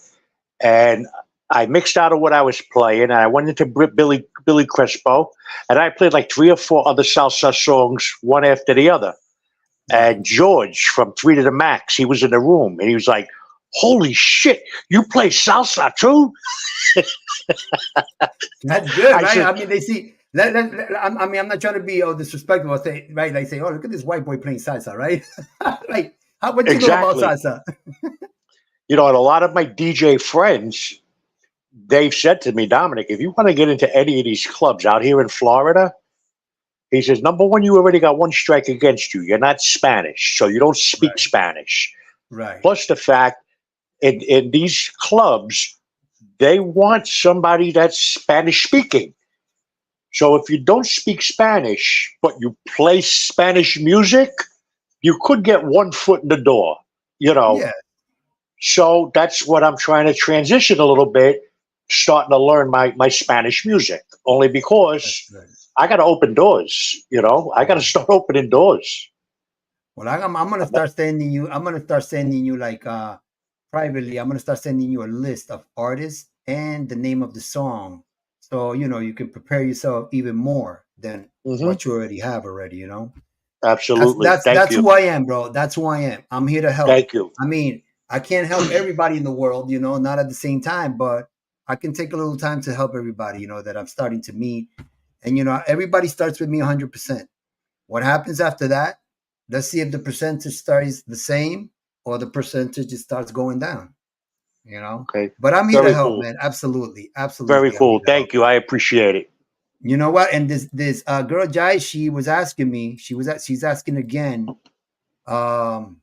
And I mixed out of what I was playing, and I went into Billy Crespo, and I played like 3 or 4 other salsa songs, one after the other. And George from 3 to the Max, he was in the room, and he was like, holy shit, you play salsa too? That's good, right? I mean, they see. I'm not trying to be disrespectful. I say, right? They say, oh, look at this white boy playing salsa, right? Like, what do you know about salsa? You know, and a lot of my DJ friends, they've said to me, Dominic, if you want to get into any of these clubs out here in Florida, he says, number one, you already got one strike against you. You're not Spanish, so you don't speak Spanish. Right. Plus the fact, in these clubs, they want somebody that's Spanish speaking. So if you don't speak Spanish, but you play Spanish music, you could get one foot in the door, you know. Yeah. So that's what I'm trying to transition a little bit, starting to learn my Spanish music, only because That's right. I got to open doors, you know. I got to start opening doors. Well, I'm gonna start sending you. I'm gonna start sending you like privately. I'm gonna start sending you a list of artists and the name of the song, so you know you can prepare yourself even more than Hmm. what you already have already. You know, that's Absolutely. that's Thank that's you. who I am, bro. That's who I am. I'm here to help. Thank you. I mean, I can't help everybody in the world, you know, not at the same time, but I can take a little time to help everybody, you know, that I'm starting to meet. And you know, everybody starts with me 100%. What happens after that? Let's see if the percentage stays the same or the percentage just starts going down. You know, Okay. but I'm here to Very help, cool. man. Absolutely, Very absolutely, I'm here cool. to help. Thank you. I appreciate it. You know what? And this girl Jai, she was asking me. She's asking again. Um,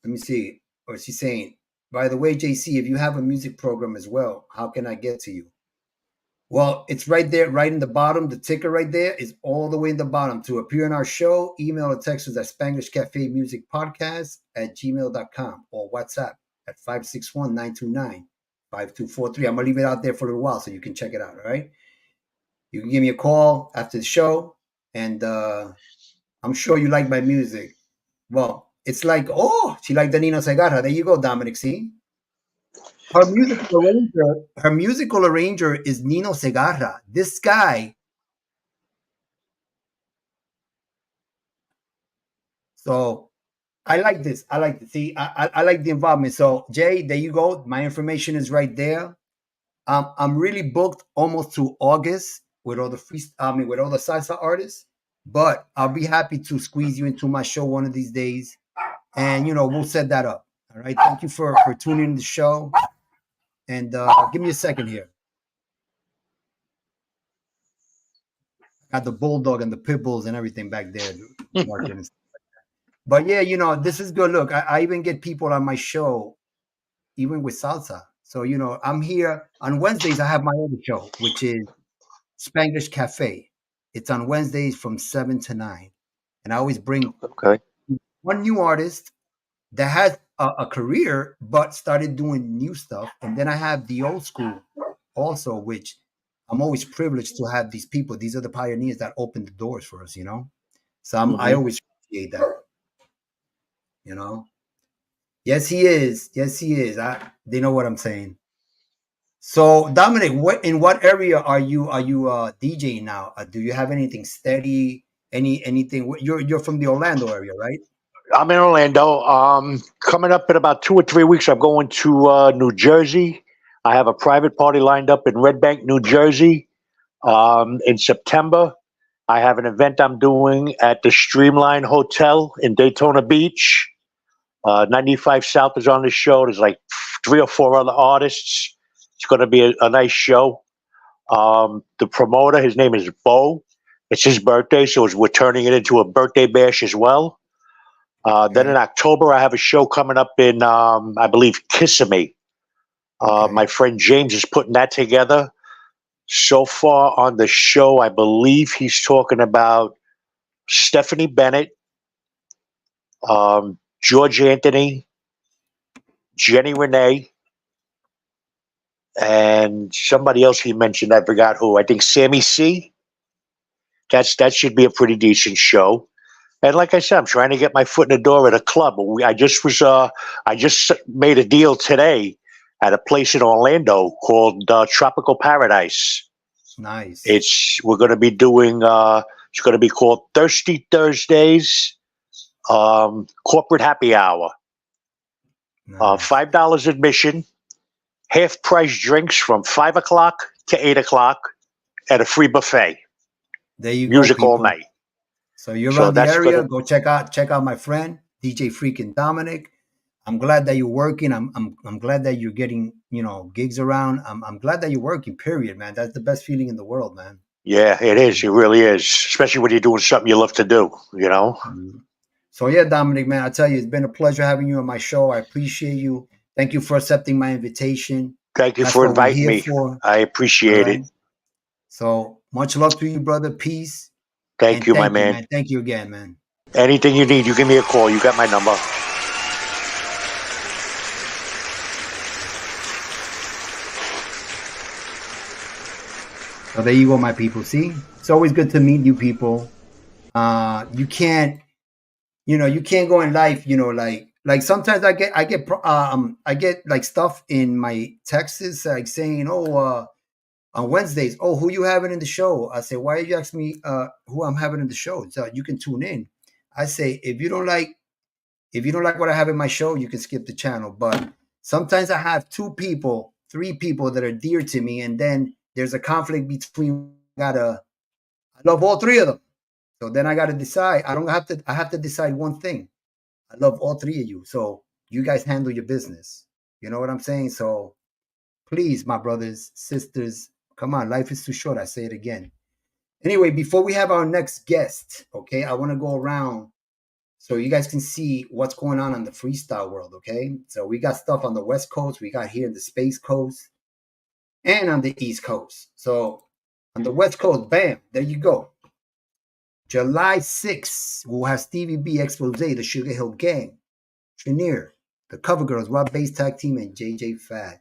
Let me see. Or she's saying, by the way, JC, if you have a music program as well, how can I get to you? Well, it's right there, right in the bottom. The ticker right there is all the way in the bottom. To appear in our show, email or text us at Spanglish Cafe Music Podcast at gmail.com or WhatsApp at 561-929-5243. I'm going to leave it out there for a little while so you can check it out. All right. You can give me a call after the show, and I'm sure you like my music. Well, it's like, oh, she liked the Nino Segarra. There you go, Dominic. See? Her musical arranger is Nino Segarra. This guy. So I like this. I like to see. I like the involvement. So Jay, there you go. My information is right there. I'm really booked almost to August with all the with all the salsa artists. But I'll be happy to squeeze you into my show one of these days, and you know we'll set that up. All right. Thank you for tuning in the show. And give me a second here. Got the bulldog and the pit bulls and everything back there barking. But yeah, you know, this is good. Look, I even get people on my show, even with salsa. So, you know, I'm here on Wednesdays. I have my other show, which is Spanglish Cafe. It's on Wednesdays from 7 to 9. And I always bring Okay. one new artist that has a career, but started doing new stuff. And then I have the old school also, which I'm always privileged to have these people. These are the pioneers that opened the doors for us, you know? So I Hmm. always appreciate that, you know? Yes, he is. Yes, he is. They know what I'm saying. So, Dominic, what area are you DJing now? Do you have anything steady? Anything? You're from the Orlando area, right? I'm in Orlando. Coming up in about 2 or 3 weeks, I'm going to New Jersey. I have a private party lined up in Red Bank, New Jersey. In September, I have an event I'm doing at the Streamline Hotel in Daytona Beach. 95 South is on the show. There's like 3 or 4 other artists. It's going to be a nice show. The promoter, his name is Bo. It's his birthday, so we're turning it into a birthday bash as well. Then Okay. in October, I have a show coming up in, I believe, Kissimmee. Okay. My friend James is putting that together. So far on the show, I believe he's talking about Stephanie Bennett, George Anthony, Jenny Renee, and somebody else he mentioned. I forgot who. I think Sammy C. That should be a pretty decent show. And like I said, I'm trying to get my foot in the door at a club. I just made a deal today at a place in Orlando called Tropical Paradise. Nice. We're going to be doing. It's going to be called Thirsty Thursdays, corporate happy hour. Nice. $5 admission, half price drinks from 5 o'clock to 8 o'clock, and a free buffet. There you go, Music all people. night. So you're So around the that's area. gonna. Go check out my friend DJ Freakin Dominic. I'm glad that you're working. I'm glad that you're getting gigs around. I'm glad that you're working. Period, man. That's the best feeling in the world, man. Yeah, it is. It really is. Especially when you're doing something you love to do. You know. Mhm. So yeah, Dominic, man, I tell you, it's been a pleasure having you on my show. I appreciate you. Thank you for accepting my invitation. Thank you That's for what we're inviting here me. for. I All appreciate right. it. So much love to you, brother. Peace. Thank you, my man. Thank you again, man. Anything you need, you give me a call. You got my number. So there you go, my people. See, it's always good to meet you people. You can't go in life, like sometimes I get like stuff in my texts like saying, on Wednesdays, who you having in the show? I say, why are you asking me who I'm having in the show? So you can tune in. I say, if you don't like what I have in my show, you can skip the channel. But sometimes I have 2 people, 3 people that are dear to me, and then there's a conflict between. I love all 3 of them. So then I got to decide. I have to decide one thing. I love all 3 of you. So you guys handle your business. You know what I'm saying? So please, my brothers, sisters, come on. Life is too short. I say it again. Anyway, before we have our next guest, okay, I want to go around so you guys can see what's going on the freestyle world, okay? So we got stuff on the West Coast. We got here in the Space Coast and on the East Coast. So on the West Coast, bam, there you go. July 6th, we'll have Stevie B, Expose, the Sugar Hill Gang, Trinier, the Cover Girls, Rob Bass Tag Team, and JJ Fad.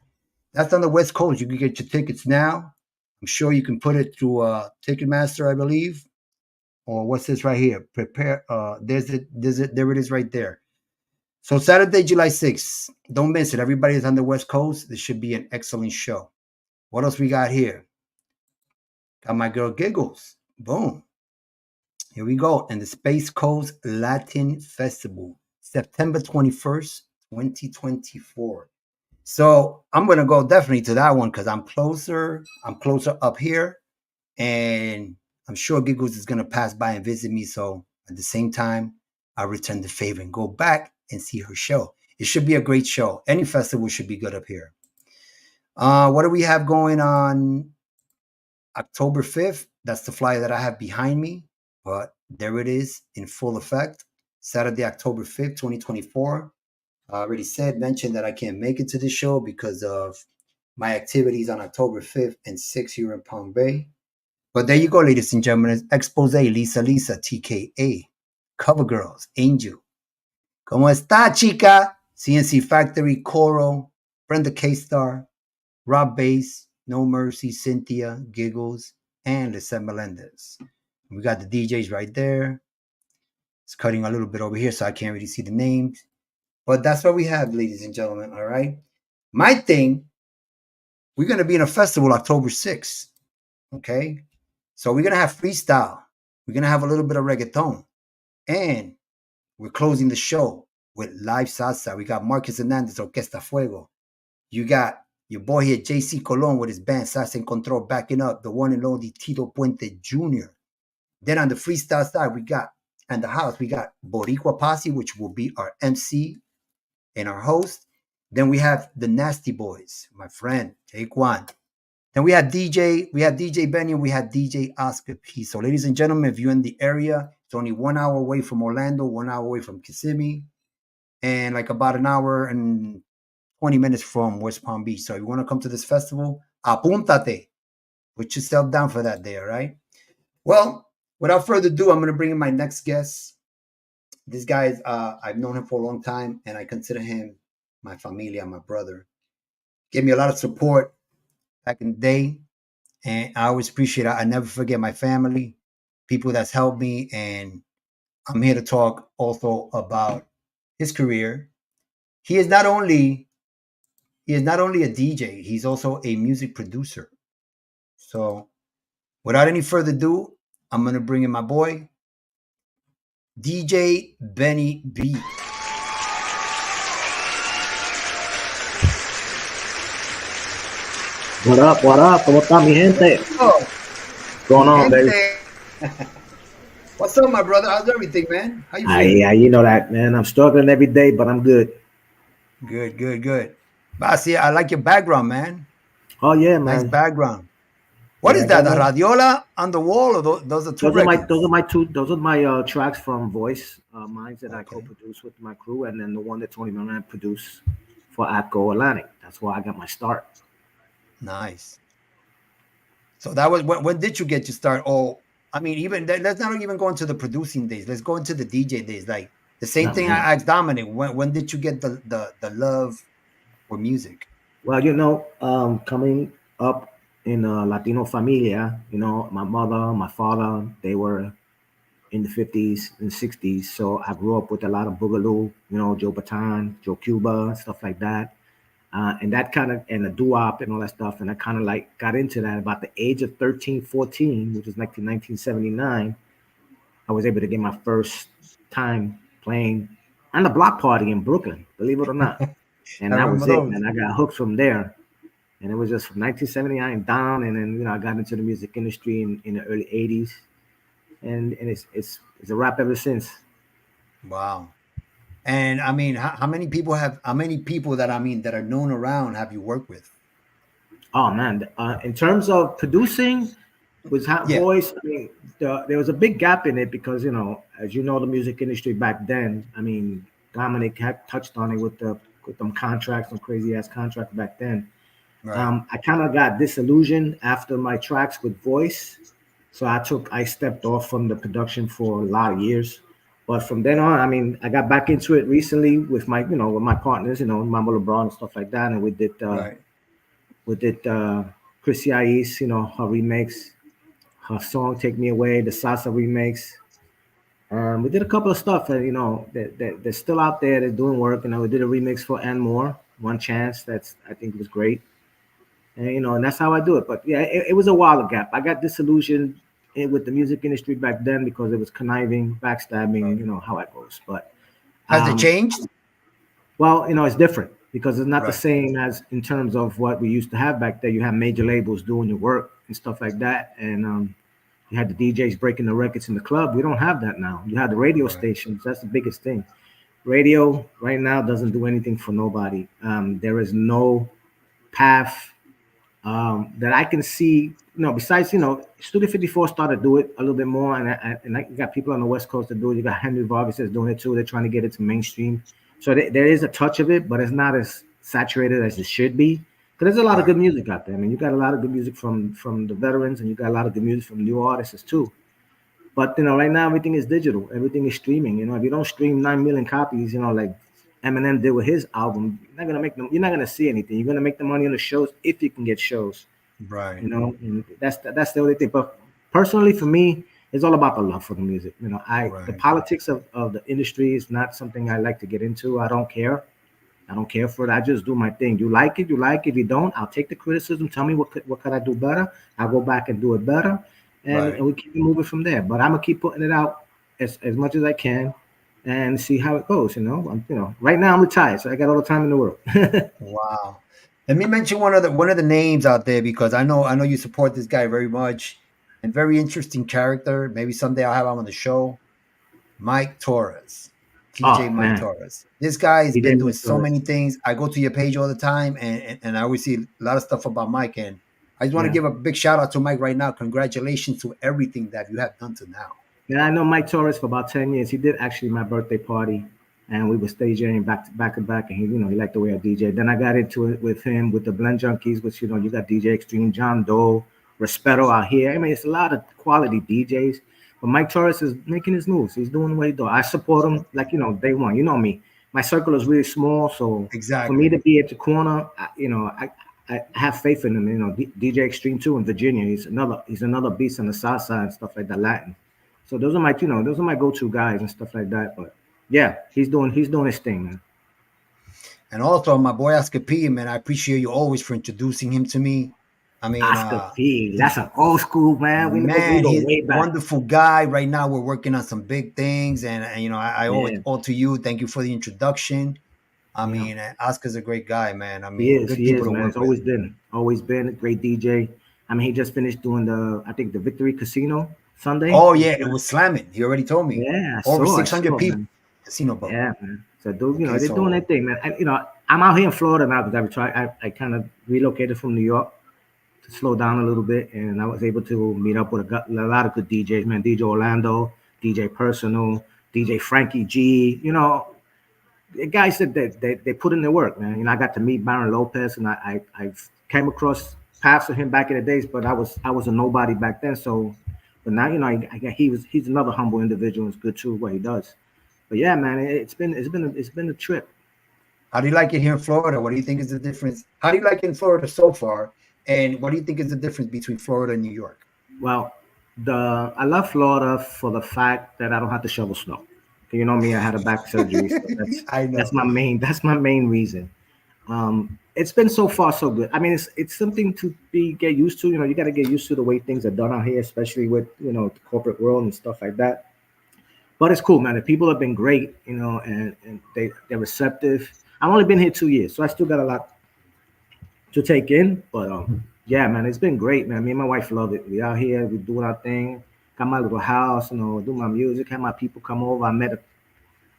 That's on the West Coast. You can get your tickets now. I'm sure you can put it through Ticketmaster, I believe. Or what's this right here? Prepare. There it is right there. So Saturday, July 6th. Don't miss it. Everybody is on the West Coast. This should be an excellent show. What else we got here? Got my girl Giggles. Boom. Here we go. And the Space Coast Latin Festival, September 21st, 2024. So I'm going to go definitely to that one because I'm closer. I'm closer up here. And I'm sure Giggles is going to pass by and visit me. So at the same time, I'll return the favor and go back and see her show. It should be a great show. Any festival should be good up here. What do we have going on October 5th? That's the flyer that I have behind me. But there it is in full effect. Saturday, October 5th, 2024. I already mentioned that I can't make it to the show because of my activities on October 5th and 6th here in Palm Bay. But there you go, ladies and gentlemen. It's Expose, Lisa, TKA, Cover Girls, Angel. ¿Cómo está, chica? CNC Factory, Coro, Brenda K-Star, Rob Bass, No Mercy, Cynthia, Giggles, and Lisette Melendez. We got the DJs right there. It's cutting a little bit over here, so I can't really see the names. But that's what we have, ladies and gentlemen, all right? My thing, we're going to be in a festival October 6th, okay? So we're going to have freestyle. We're going to have a little bit of reggaeton. And we're closing the show with live salsa. We got Marcus Hernandez, Orquesta Fuego. You got your boy here, JCEE Colon, with his band, Salsa en Control, backing up the one and only Tito Puente Jr. Then on the freestyle side, we got, and the house, we got Boricua Posse, which will be our MC and our host. Then we have the Nasty Boys, my friend, Jaquan. Then we had DJ Benny, and we had DJ Oscar P. So ladies and gentlemen, if you're in the area, it's only 1 hour away from Orlando, 1 hour away from Kissimmee, and like about an hour and 20 minutes from West Palm Beach. So if you want to come to this festival, apuntate. Put yourself down for that day, all right? Well, without further ado, I'm going to bring in my next guest. This guy is, I've known him for a long time, and I consider him my familia, my brother. Gave me a lot of support back in the day, and I always appreciate it. I never forget my family, people that's helped me, and I'm here to talk also about his career. He is not only a DJ, he's also a music producer. So without any further ado, I'm going to bring in my boy, DJ Benny B. What up? What up? ¿Cómo está mi gente? Oh, What's going on, baby? What's up, my brother? How's everything, man? How you feeling? Yeah, you know that, man. I'm struggling every day, but I'm good. Good. But I see, I like your background, man. Oh, yeah, man. Nice background. What is that? The radiola on the wall, or those are two records? Those are my tracks from Voice, mine that I co-produced with my crew, and then the one that Tony Moran produced for APCO Atlantic. That's where I got my start. Nice. So that was when did you get to start? Oh, I mean, even let's not even go into the producing days. Let's go into the DJ days. Like the same No, thing I man. asked Dominic. When did you get the love for music? Well, coming up in a Latino familia, my mother, my father, they were in the 50s and 60s. So I grew up with a lot of boogaloo, Joe Bataan, Joe Cuba, stuff like that. And that kind of, and the doo-wop and all that stuff. And I kind of like got into that about the age of 13, 14, which was like 1979. I was able to get my first time playing on the block party in Brooklyn, believe it or not. I And that remember was it, those. man. I got hooked from there. And it was just from 1979 down. And then, I got into the music industry in the early 80s. And it's a wrap ever since. Wow. And I mean, how many people that that are known around have you worked with? Oh, man. In terms of producing, with Hot Yeah. Voice, I mean, there was a big gap in it because, as you know, the music industry back then, I mean, Dominic had touched on it with them contracts, some crazy ass contracts back then. Right. I kind of got disillusioned after my tracks with Voice. So I stepped off from the production for a lot of years. But from then on, I mean, I got back into it recently with with my partners, Mambo LeBron and stuff like that. And Right. we did Chrissy Ais, her remix, her song "Take Me Away," the salsa remix. We did a couple of stuff that they're still out there. They're doing work. We did a remix for And More, One Chance. I think it was great. And and that's how I do it. But yeah, it was a while gap. I got disillusioned with the music industry back then because it was conniving, backstabbing. Right. You know how it goes. But Has it um, changed? well, it's different because it's not the Right. same as in terms of what we used to have back there. You have major labels doing your work and stuff like that, and you had the DJs breaking the records in the club. We don't have that now. You have the radio Right. stations. That's the biggest thing. Radio right now doesn't do anything for nobody. There is no path that I can see. Besides, Studio 54 started to do it a little bit more, and you got people on the West Coast that do it. You got Henry Vargas that's doing it too. They're trying to get it to mainstream. So there is a touch of it, but it's not as saturated as it should be. Because there's a lot of Right. good music out there. I mean, you got a lot of good music from the veterans, and you got a lot of good music from new artists too. But right now everything is digital. Everything is streaming. If you don't stream 9 million copies, like Eminem did with his album, you're not gonna make them. You're not gonna see anything. You're gonna make the money on the shows if you can get shows. Right. And that's the only thing. But personally, for me, it's all about the love for the music. The Right. politics of the industry is not something I like to get into. I don't care. I don't care for it. I just do my thing. You like it, you like it. If you don't, I'll take the criticism. Tell me what could I do better. I'll go back and do it better, Right. and we keep moving from there. But I'm gonna keep putting it out as much as I can, and see how it goes. Right now I'm retired, so I got all the time in the world. Wow. Let me mention one of the names out there because I know you support this guy very much and very interesting character. Maybe someday I'll have him on the show. Mike Torres. TJ Oh Mike man, Torres. This guy has DJ been doing Mike so Torres. many things. I go to your page all the time and I always see a lot of stuff about Mike. And I just want to Yeah. give a big shout out to Mike right now. Congratulations to everything that you have done to now. Yeah, I know Mike Torres for about 10 years. He did actually my birthday party, and we were staging back to back, and he liked the way I DJ. Then I got into it with him with the Blend Junkies, which you got DJ Extreme, John Doe, Respeto out here. I mean, it's a lot of quality DJs. But Mike Torres is making his moves. He's doing what he does. I support him like day one. You know me. My circle is really small, so for me Exactly. to be at the corner, I have faith in him. DJ Extreme too in Virginia. He's another beast on the south side and stuff like that, Latin. So those are my go-to guys and stuff like that. But yeah, he's doing his thing, man. And also my boy Oscar P, man, I appreciate you always for introducing him to me. I mean, Oscar P, that's an old school man. We man, go he's way a back. wonderful guy. Right now, we're working on some big things, and I owe it Yeah, all to you. Thank you for the introduction. I yeah. mean, Oscar's a great guy, man. I He mean, is, good he people is, to man. It's work with. always been a great DJ. I mean, he just finished doing I think the Victory Casino Sunday. Oh yeah, it was slamming. He already told me Yeah, over I 600 saw, people. man. Casino boat. Yeah, man. So, dude, Okay, they're doing their so thing, man. I'm out here in Florida now because I kind of relocated from New York to slow down a little bit, and I was able to meet up with a lot of good DJs, man. DJ Orlando, DJ Personal, DJ Frankie G. The guys that they put in their work, man. I got to meet Baron Lopez, and I came across paths with him back in the days, but I was a nobody back then. So, but now he's another humble individual. It's good too what he does. But yeah, man, it's been a trip. How do you like it here in Florida? What do you think is the difference? How do you like it in Florida so far? And what do you think is the difference between Florida and New York? Well, I love Florida for the fact that I don't have to shovel snow. You know me, I had a back surgery, so I know. that's my main reason. It's been so far so good. I mean, it's something to get used to. You know, you got to get used to the way things are done out here, especially with the corporate world and stuff like that. But it's cool, man. The people have been great, and they're receptive. I've only been here 2 years, so I still got a lot to take in. But yeah, man, it's been great, man. Me and my wife love it. We out here, we doing our thing. Got my little house, do my music. Had my people come over. I met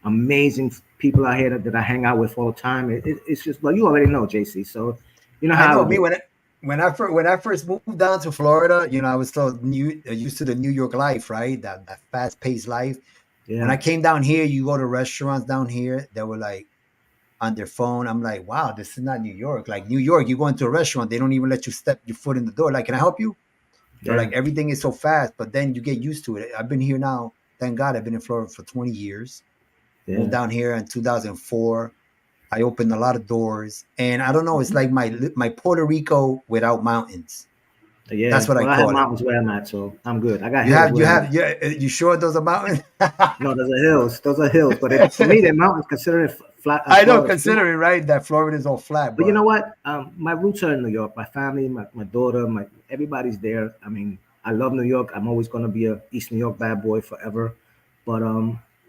amazing people out here that I hang out with all the time. It's just, well, you already know, JC. So you know how I know me when I first moved down to Florida. I was so used to the New York life, right? That fast paced life. Yeah. When I came down here, you go to restaurants down here that were like on their phone. I'm like, wow, this is not New York. Like New York, you go into a restaurant, they don't even let you step your foot in the door. Like, can I help you? Yeah. Like everything is so fast, but then you get used to it. I've been here now. Thank God, I've been in Florida for 20 years. Yeah. Moved down here in 2004. I opened a lot of doors, and I don't know. It's like my Puerto Rico without mountains. Yeah, that's what I call have mountains where I'm at, so I'm good. I got you sure those are mountains? No, those are hills. Those are hills, but for me, they're mountains considering flat. I know, considering right that Florida is all flat. But you know what? My roots are in New York. My family, my daughter, everybody's there. I mean, I love New York. I'm always going to be a East New York bad boy forever. But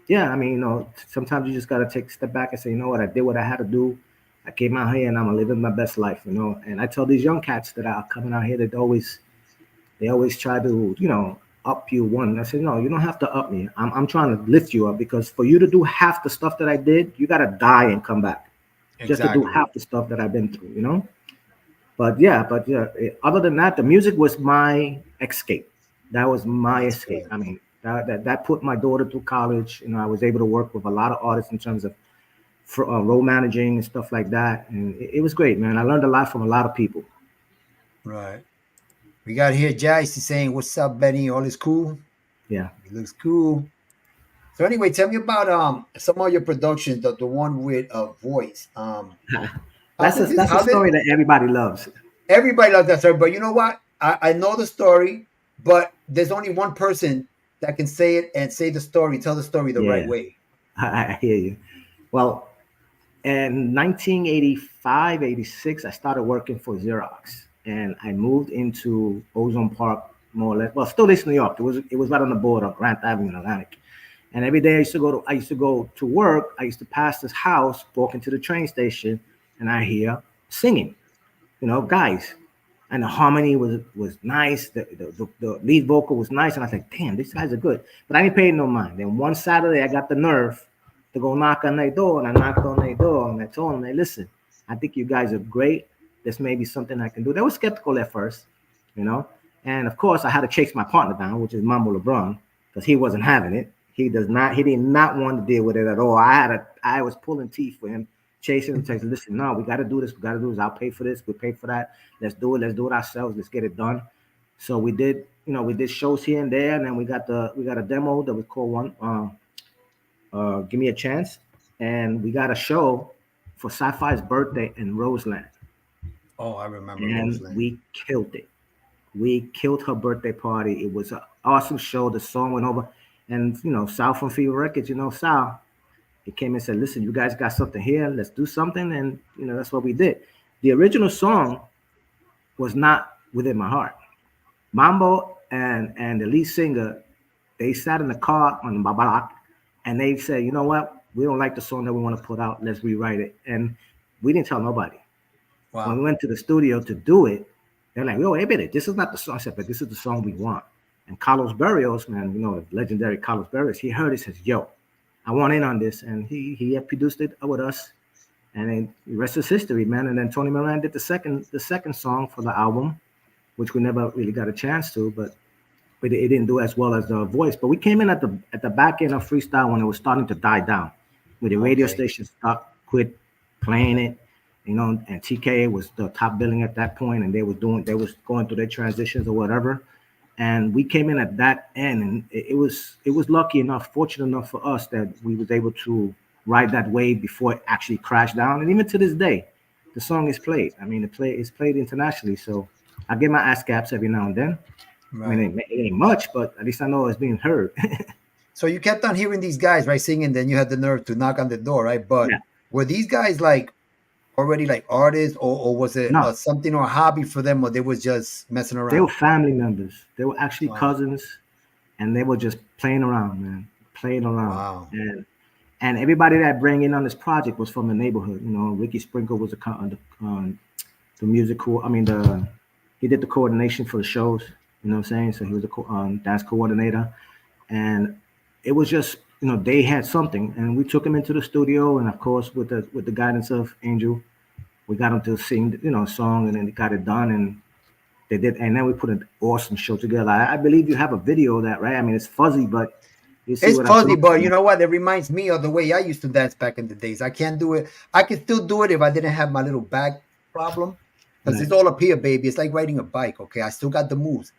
yeah, I mean, sometimes you just got to take a step back and say, you know what? I did what I had to do. I came out here and I'm living my best life, And I tell these young cats that are coming out here that they always try to, up you one. I said, no, you don't have to up me. I'm trying to lift you up, because for you to do half the stuff that I did, you got to die and come back. Exactly. Just to do half the stuff that I've been through, But yeah, other than that, the music was my escape. That was my escape. I mean, that put my daughter through college. I was able to work with a lot of artists in terms of role managing and stuff like that. And it was great, man. I learned a lot from a lot of people. Right. We got here JCEE saying, "What's up, Benny? All is cool?" Yeah, it looks cool. So anyway, tell me about some of your productions. The one with Voice. That's a story that everybody loves. Everybody loves that story, but you know what? I know the story, but there's only one person that can say it and say the story, tell the story the right way. I hear you. Well, in 1985, 86, I started working for Xerox. And I moved into Ozone Park, more or less. Well, still East New York. It was right on the border, Grant Avenue in Atlantic. And every day I used to go to work. I used to pass this house, walk into the train station, and I hear singing, guys. And the harmony was nice. The lead vocal was nice, and I was like, damn, these guys are good. But I didn't pay no mind. Then one Saturday, I got the nerve to go knock on their door, and I knocked on their door, and I told them, hey, listen, I think you guys are great. This may be something I can do. They were skeptical at first, and of course I had to chase my partner down, which is Mambo LeBron, because he wasn't having it. He did not want to deal with it at all. I was pulling teeth for him, chasing him, saying, listen, no, we got to do this. We got to do this. I'll pay for this. We'll pay for that. Let's do it. Let's do it ourselves. Let's get it done. So we did, we did shows here and there, and then we got a demo that was called Give Me a Chance, and we got a show for Sci-Fi's birthday in Roseland. Oh, I remember. And we killed it. We killed her birthday party. It was an awesome show. The song went over. And, Sal from Fever Records, Sal, he came and said, listen, you guys got something here. Let's do something. And, that's what we did. The original song was not within my heart. Mambo and the lead singer, they sat in the car on Babalak, and they said, you know what? We don't like the song that we want to put out. Let's rewrite it. And we didn't tell nobody. Wow. When we went to the studio to do it, they're like, "Yo, hey, this is not the song." I said, "But this is the song we want." And Carlos Berrios, man, the legendary Carlos Berrios, he heard it, says, "Yo, I want in on this," and he produced it with us. And then the rest is history, man. And then Tony Moran did the second song for the album, which we never really got a chance to, but it didn't do as well as the Voice. But we came in at the back end of freestyle when it was starting to die down, when the radio stations quit playing it. you know, and TK was the top billing at that point, and they was going through their transitions or whatever. And we came in at that end, and it was lucky enough, fortunate enough for us that we was able to ride that wave before it actually crashed down. And even to this day, the song is played. I mean, it's played internationally. So I get my ass caps every now and then. Right. I mean, it ain't much, but at least I know it's being heard. So you kept on hearing these guys, right, singing. Then you had the nerve to knock on the door, right? But Yeah. were these guys like already like artists, or was it No, something or a hobby for them, or they was just messing they were around? family members. They were actually Wow. cousins, and they were just playing around, man, playing around. Wow. And everybody that bring in on this project was from the neighborhood. You know, Ricky Sprinkle was the musical. I mean, he did the coordination for the shows. You know what I'm saying? So he was the dance coordinator, and it was just, you know, they had something, and we took him into the studio, and of course with the guidance of Angel, we got him to sing, you know, a song, and then they got it done, and they did, and then we put an awesome show together. I believe you have a video of that, right? I mean, it's fuzzy, but you see It's what I'm fuzzy, talking but you about. know what? It reminds me of the way I used to dance back in the days. I can't do it. I could still do it if I didn't have my little back problem, because Right. it's all up here, baby. It's like riding a bike. Okay, I still got the moves.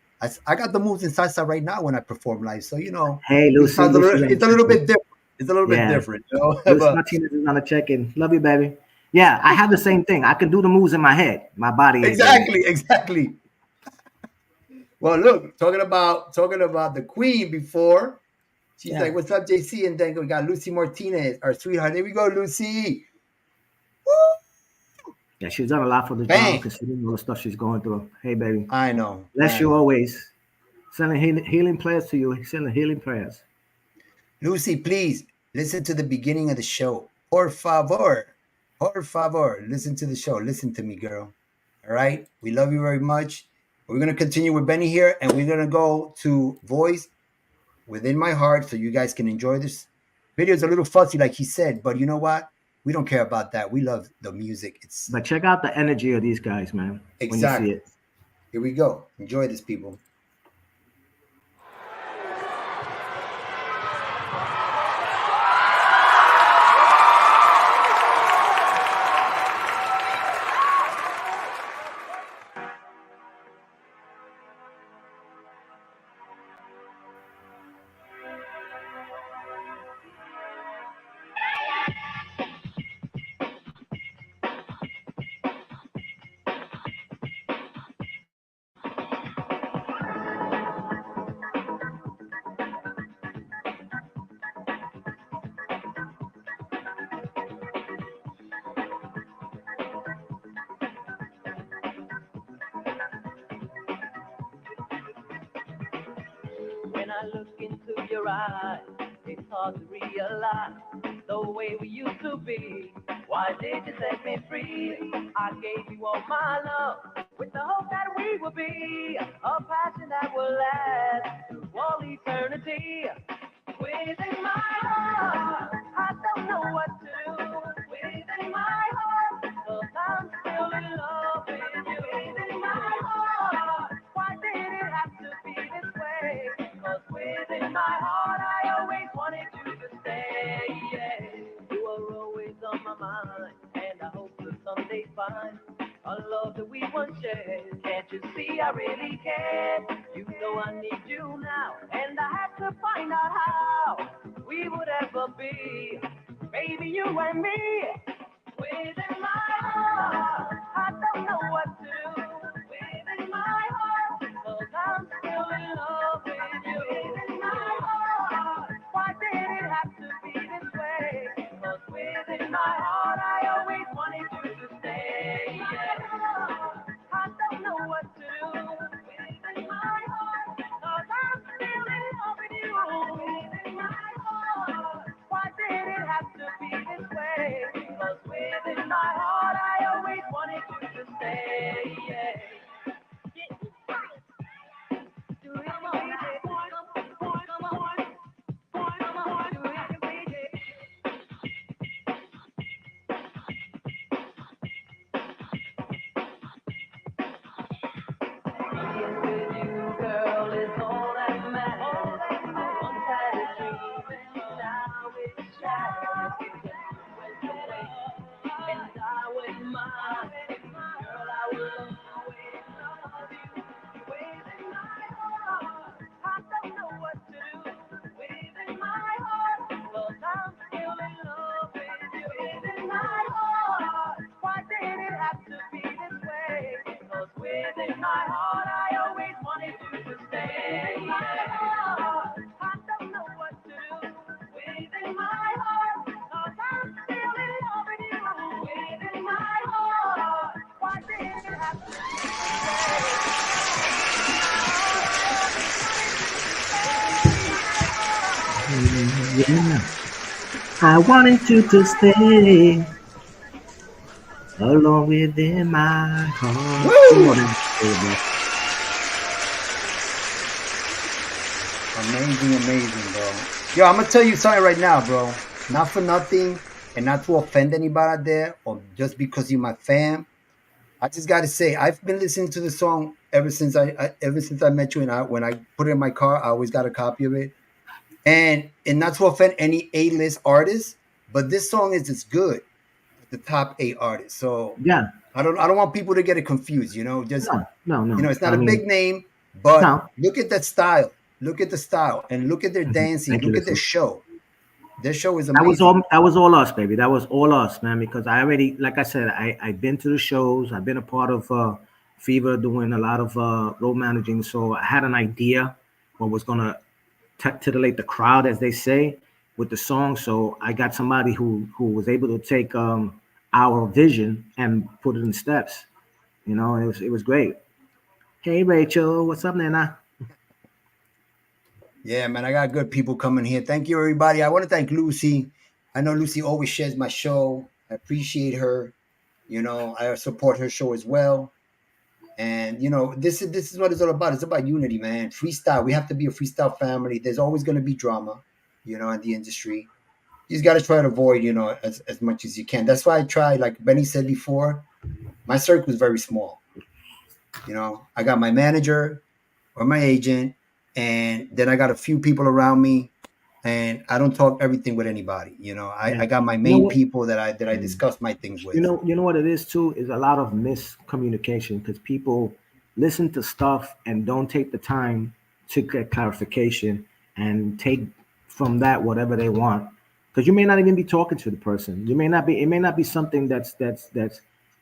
I got the moves in salsa right now when I perform live. So you know, Hey, Lucy, Lucy's on the it's a little check-in. bit different. It's a little bit Yeah, different, you know. Lucy But Martinez is on the check-in. Love you, baby. Yeah, I have the same thing. I can do the moves in my head. My body ain't there yet. exactly. Well, look, talking about the queen before. She's Yeah. like, "What's up, JC?" And then we got Lucy Martinez, our sweetheart. There we go, Lucy. Woo! Yeah, she's done a lot for the genre Bang! considering all the stuff she's going through. Hey, baby. I know, Bless I you know. always. Sending healing prayers to you. Sending healing prayers. Lucy, please listen to the beginning of the show. Por favor, listen to the show. Listen to me, girl. All right, we love you very much. We're gonna continue with Benny here, and we're gonna go to voice within my heart, so you guys can enjoy this. Video is a little fussy, like he said, but you know what? We don't care about that. We love the music. It's But check out the energy of these guys, man, when you see exactly. it. Here we go. Enjoy this, people. When I look into your eyes, it's hard to realize the way we used to be. Why did you set me free? I gave you all my love with the hope that we would be a passion that will last through all eternity. Within my heart, I don't know what to do. Within my heart, 'cause I'm still in love with you. Within my heart, why did it have to be this way? 'Cause within my heart, I always wanted you to stay. Yeah. You are always on my mind, and I hope to someday find a love that we once shared. Can't you see I really care? You know I need you now, and I have to find out how we would ever be. Baby, you and me. Within my heart, I don't know what to do. Within my heart, 'cause I'm still in love with you. Within my heart, why did it have to be this way? 'Cause within my heart, I always wanted you to stay. Yeah. I don't know what to do. Within my heart, 'cause I'm still in love with you. Within my heart, why did it have to be this way? 'Cause within my heart, I always wanted you to stay. Yeah. Yeah. I wanted you to stay alone within my heart. You know that story, bro. Amazing, bro. Yo, I'm gonna tell you something right now, bro. Not for nothing, and not to offend anybody out there, or just because you're my fam. I just gotta say, I've been listening to the song ever since I met you, and when I put it in my car, I always got a copy of it. And not to offend any A-list artist, but this song is as good as the top 8 artists. So Yeah. I don't want people to get it confused. Just No. it's not I a mean, big name, but no. look at that style. Look at the style, and look at their dancing. Thank you, Look at their listen. show. Their show is That was amazing. all us, baby. That was all us, man. Because I already, like I said, I've been to the shows. I've been a part of Fever, doing a lot of road managing. So I had an idea what was gonna titillate the crowd, as they say, with the song. So I got somebody who was able to take our vision and put it in steps. It was great. Hey Rachel, what's up, Nana? Yeah, man, I got good people coming here. Thank you, everybody. I want to thank Lucy. I know Lucy always shares my show. I appreciate her. I support her show as well. And this is what it's all about. It's about unity, man. Freestyle. We have to be a freestyle family. There's always going to be drama, in the industry. You just got to try to avoid, as much as you can. That's why I try, like Benny said before, my circle is very small. I got my manager or my agent, and then I got a few people around me, and I don't talk everything with anybody. I got my main people that I discuss my things with. You know what it is too, is a lot of miscommunication, because people listen to stuff and don't take the time to get clarification and take from that whatever they want. Because you may not even be talking to the person. It may not be something that's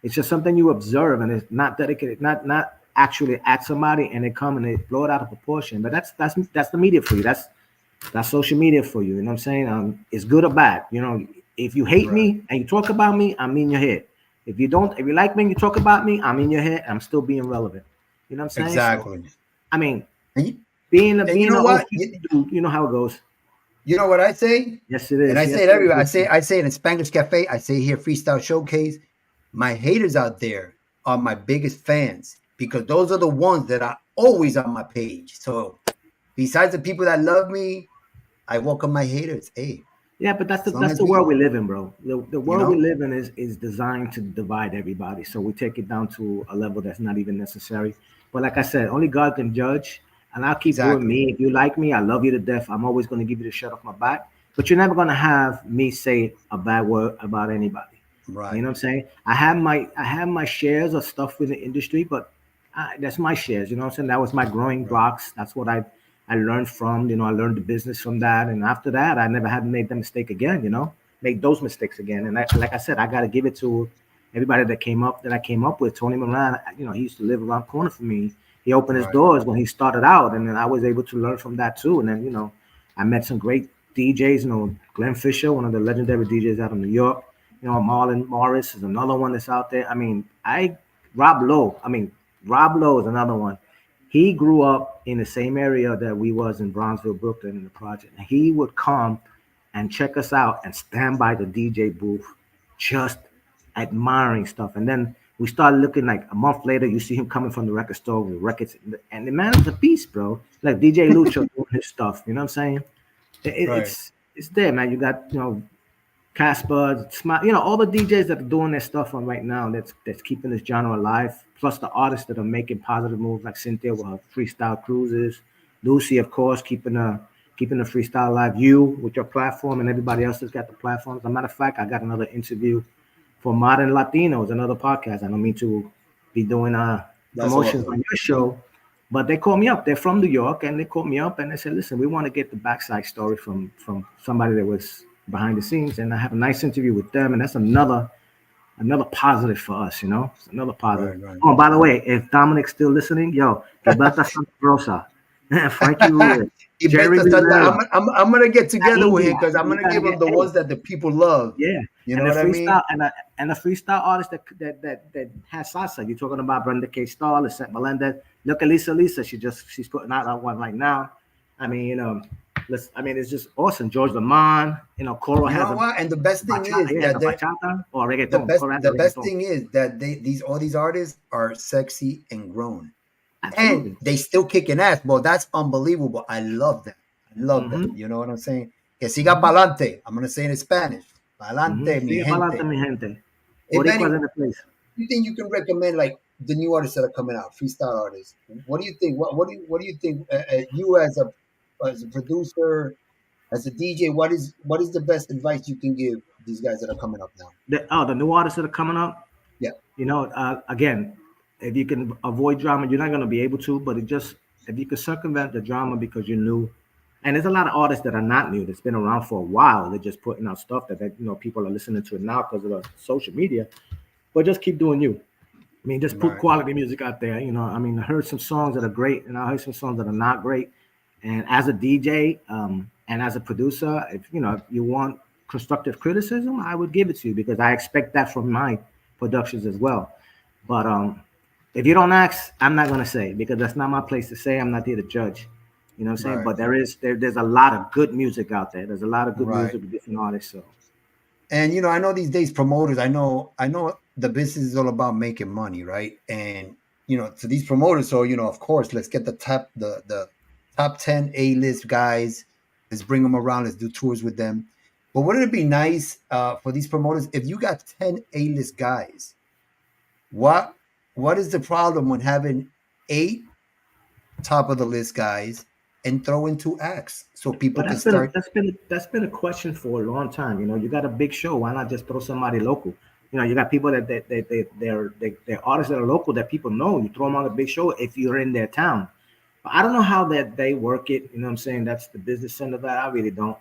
it's just something you observe, and it's not dedicated, not actually at somebody, and they come and they blow it out of proportion. But that's the media for you. That's social media for you. You know what I'm saying? It's good or bad. If you hate me and you talk about me, I'm in your head. If you like me and you talk about me, I'm in your head. I'm still being relevant. You know what I'm saying? Exactly. So, I mean, being an OG dude, you know how it goes. You know what I say? Yes, it is. And I say it everywhere. I say it in Spanglish Cafe. I say here, Freestyle Showcase. My haters out there are my biggest fans, because those are the ones that are always on my page. So besides the people that love me, I welcome my haters. Hey. Yeah, but that's the world we live in, bro. The world we live in is designed to divide everybody. So we take it down to a level that's not even necessary. But like I said, only God can judge. And I'll keep doing me. If you like me, I love you to death. I'm always going to give you the shirt off my back. But you're never going to have me say a bad word about anybody. Right. You know what I'm saying? I have my shares of stuff in the industry, but that's my shares. You know what I'm saying? That was my growing blocks. That's what I learned from. I learned the business from that. And after that, I never had to make that mistake again. Make those mistakes again. And like I said, I got to give it to everybody that I came up with. Tony Moran, he used to live around the corner from me. He opened his doors when he started out, and then I was able to learn from that too. And then, I met some great DJs, Glenn Fisher, one of the legendary DJs out of New York. Marlon Morris is another one that's out there. I mean, Rob Lowe is another one. He grew up in the same area that we was in Bronzeville, Brooklyn, in the project. And he would come and check us out and stand by the DJ booth, just admiring stuff. And then we started looking, like a month later, you see him coming from the record store with records. And the man is a beast, bro. Like DJ Lucho doing his stuff. You know what I'm saying? It's there, man. You got, Casper, Smart, all the DJs that are doing their stuff on right now, that's keeping this genre alive. Plus the artists that are making positive moves, like Cynthia with her freestyle cruises. Lucy, of course, keeping the freestyle alive. You with your platform, and everybody else that's got the platforms. As a matter of fact, I got another interview for Modern Latinos, another podcast. I don't mean to be doing promotions on your show, but they called me up. They're from New York, and they called me up and they said, "Listen, we want to get the backside story from somebody that was behind the scenes." And I have a nice interview with them, and that's another positive for us. It's another positive. Right. Oh, by the way, if Dominick's still listening, yo, Gilberto Santa Rosa, Frankie Ruiz, I'm gonna get together with him, because I'm gonna give him the ones that the people love. Yeah, you know what I mean. And a freestyle artist that has salsa. You're talking about Brenda K. Starr, Lisette Melendez. Look at Lisa. She's putting out one right now. I mean, it's just awesome. George Lamond, Coro You has know what? And the best thing bachata, is he has that a bachata or the reggaeton. best Coro has a the best reggaeton. thing is that all these artists are sexy and grown. And Absolutely. they still kicking ass. Well, that's unbelievable. I love that. I love that. Mm-hmm. You know what I'm saying? Que siga pa'lante. I'm gonna say it in Spanish. Mm-hmm. Pa'lante, mi Sigue para adelante, gente. mi gente. Hey Benny, Boricuas in the place. you think you can recommend like the new artists that are coming out, freestyle artists? What do you think? What do you think? You as a producer, as a DJ, what is the best advice you can give these guys that are coming up now? The new artists that are coming up. Yeah, Again, if you can avoid drama, you're not going to be able to. But if you can circumvent the drama because you're new, and there's a lot of artists that are not new that's been around for a while. They're just putting out stuff that people are listening to it now because of the social media. But just keep doing you. I mean, just put right, quality music out there. I heard some songs that are great, and I heard some songs that are not great. And as a DJ, and as a producer, if you want constructive criticism, I would give it to you because I expect that from my productions as well. But if you don't ask, I'm not gonna say because that's not my place to say. I'm not here to judge. You know what I'm saying? right, But there's a lot of good music out there. There's a lot of good right. music with different artists. So And I know these days promoters. I know the business is all about making money, right? And to these promoters, so of course, let's get the top 10 A-list guys. Let's bring them around. Let's do tours with them. But wouldn't it be nice for these promoters if you got 10 A-list guys? What is the problem when having 8 top of the list guys and throw in 2 acts so people But can start? that's been a question for a long time. You got a big show. Why not just throw somebody local? You got people they're artists that are local that people know. You throw them on a big show if you're in their town. But I don't know how that they work it. You know what I'm saying? That's the business end of that. I really don't.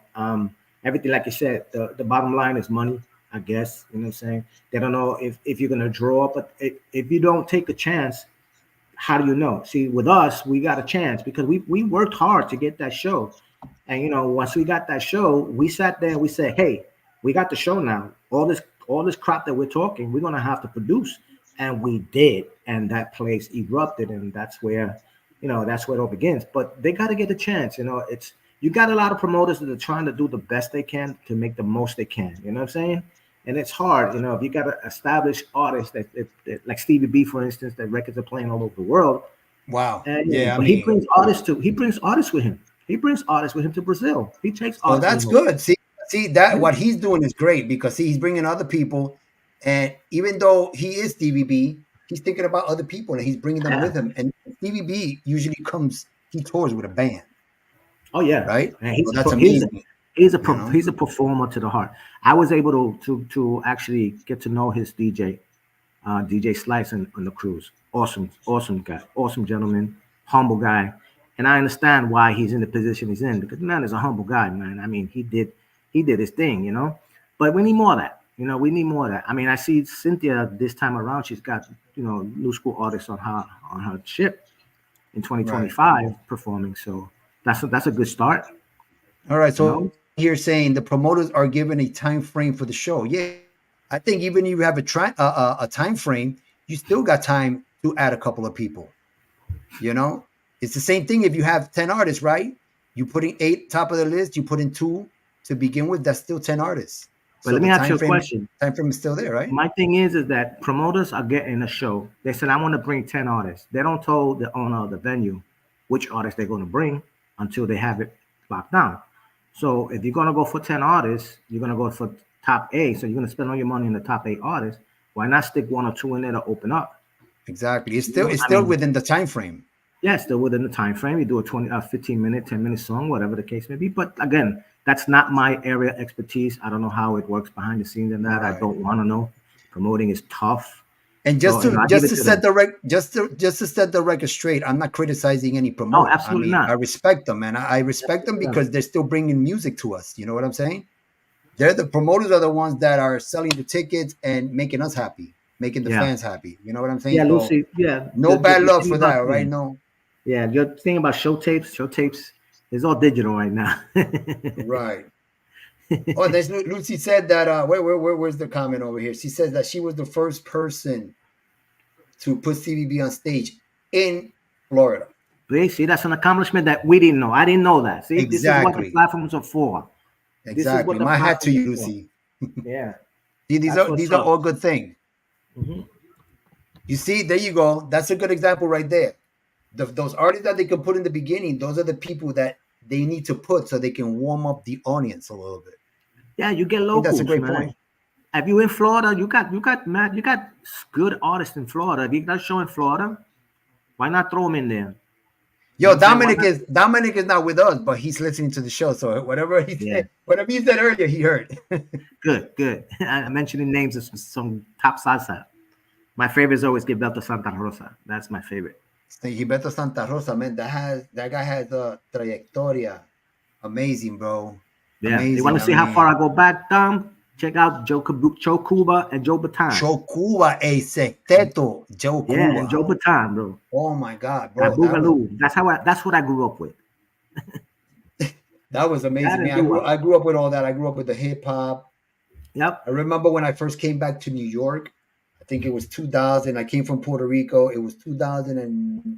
Everything like you said, the bottom line is money. I guess you know what I'm saying. They don't know if you're gonna draw, but if you don't take a chance, how do you know? See, with us, we got a chance because we worked hard to get that show. And once we got that show, we sat there and we said, "Hey, we got the show now. All this crap that we're talking, we're gonna have to produce." And we did, and that place erupted, and that's where it all begins. But they got to get a chance. You got a lot of promoters that are trying to do the best they can to make the most they can. You know what I'm saying? And it's hard, if you got an established artist that like Stevie B, for instance, that records are playing all over the world. Wow. And Yeah, but he brings artists with him. He brings artists with him to Brazil. He takes so artists that's with him. good. See that what he's doing is great because he's bringing other people, and even though he is Stevie B, he's thinking about other people and he's bringing them with him. And Stevie B usually he tours with a band. Oh yeah, right. and So that's amazing. he's a performer to the heart. I was able to actually get to know his DJ, DJ Slice on the cruise. Awesome guy, awesome gentleman, humble guy, and I understand why he's in the position he's in because the man is a humble guy, man. I mean, he did his thing, But we need more of that, We need more of that. I mean, I see Cynthia this time around. She's got new school artists on her ship in 2025 performing. So that's a good start. All right. So you're saying the promoters are given a time frame for the show. Yeah. I think even if you have a time frame, you still got time to add a couple of people. It's the same thing if you have 10 artists, right? You put in 8 top of the list, you put in 2 to begin with, that's still 10 artists. But let me ask you a question. Time frame is still there, right? My thing is that promoters are getting a show. They said, I want to bring 10 artists. They don't tell the owner of the venue which artists they're going to bring until they have it locked down. So if you're going to go for 10 artists, you're going to go for top 8. So you're going to spend all your money in the top 8 artists. Why not stick 1 or 2 in there to open up? Exactly. It's still within the time frame. Yeah, still within the time frame. You do a 15-minute, 10-minute song, whatever the case may be. But again, that's not my area of expertise. I don't know how it works behind the scenes and that. Right. I don't want to know. Promoting is tough. And just to set the record straight, I'm not criticizing any promoter. No, absolutely not. I respect them, and I respect them because they're still bringing music to us. You know what I'm saying? The promoters are the ones that are selling the tickets and making us happy, making the fans happy. You know what I'm saying? Yeah, Lucy. Yeah. No bad love for that, right? No. Yeah, your thing about show tapes is all digital right now. Right. Oh, there's Lucy said that. Where's the comment over here? She says that she was the first person to put CBB on stage in Florida. See, that's an accomplishment that we didn't know. I didn't know that. See, this is what the Exactly. platforms are for. This is Exactly. what the My hat to platforms you, are for. Lucy. Yeah. See, That's what's these are up. all good things. Mhm. You see, there you go. That's a good example right there. Those artists that they can put in the beginning, those are the people that they need to put so they can warm up the audience a little bit. Yeah, you get I think that's a locals, great man. point. If you in Florida, you got good artists in Florida. If you got a show in Florida, why not throw them in there? Yo, I'm saying? Why not? Dominick is not with us, but he's listening to the show. So whatever he Yeah. said, whatever he said earlier, he heard. Good. I'm mentioning names of some top salsa. My favorite is always Gilberto Santa Rosa. That's my favorite. Gilberto Santa Rosa, man, that guy has a trayectoria. Amazing, bro. Yeah. You want Amazing. to see how far I go back, Dom? Check out Joe Cuba and Joe Bataan. Joe Cuba, a sexteto. Joe Yeah, Cuba. and Joe Bataan, bro. Oh my God, That bro. Boogaloo. That's what I grew up with. That was amazing, man. I grew up with all that. I grew up with the hip hop. Yep. I remember when I first came back to New York. I think it was 2000. I came from Puerto Rico. It was 2000 and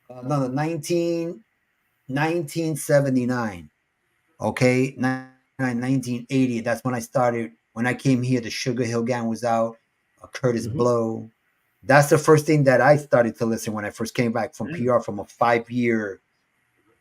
1979. Okay, 1980. That's when I started. When I came here, the Sugar Hill Gang was out. Curtis Blow. That's the first thing that I started to listen when I first came back from PR from a 5-year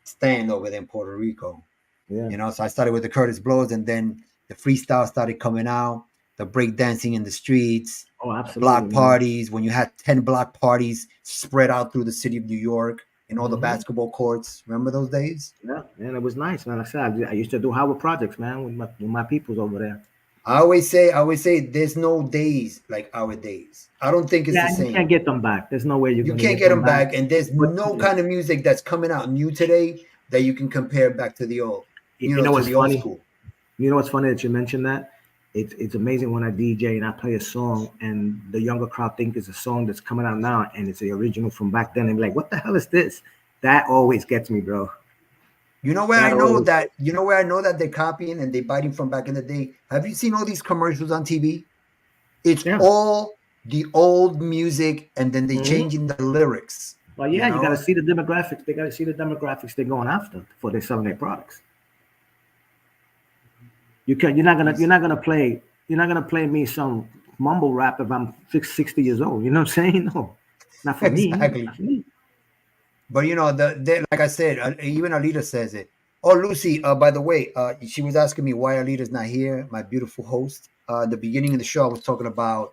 stand over there in Puerto Rico. Yeah. You know, so I started with the Curtis Blows, and then the freestyle started coming out. The break dancing in the streets. Oh, absolutely. Block parties. When you had 10 block parties spread out through the city of New York in all the basketball courts. Remember those days? Yeah, and it was nice, man. Like I said, I used to do Howard projects, man, with my peoples over there. I always say there's no days like our days. I don't think it's the same. You can't get them back. There's no way you can't get them back. And there's no kind of music that's coming out new today that you can compare back to the old. You know what's to the funny? Old school. You know what's funny that you mentioned that? It's amazing when I DJ and I play a song and the younger crowd think it's a song that's coming out now and it's the original from back then. And be like, what the hell is this? That always gets me, bro. You know where I know that they're copying and they're biting from back in the day? Have you seen all these commercials on TV? It's all the old music and then they changing the lyrics. Well, yeah, you gotta see the demographics. They gotta see the demographics they're going after before they're selling their products. You're not gonna play me some mumble rap if I'm 60 years old. You know what I'm saying? No, not for me. Exactly. Not for me. But you know, like I said, even ALIDA says it. Oh, Lucy, by the way, she was asking me why ALIDA's not here, my beautiful host. The beginning of the show, I was talking about,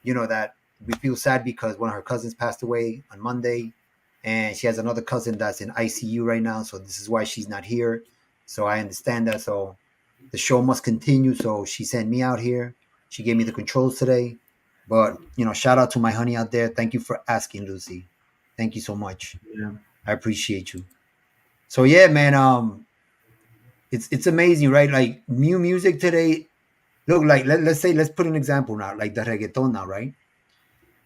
that we feel sad because one of her cousins passed away on Monday, and she has another cousin that's in ICU right now. So this is why she's not here. So I understand that. So the show must continue. So she sent me out here. She gave me the controls today. But, shout out to my honey out there. Thank you for asking, Lucy. Thank you so much. Yeah. I appreciate you. So yeah, man, it's amazing, right? Like new music today. Look, like let's put an example now, like the reggaeton now, right?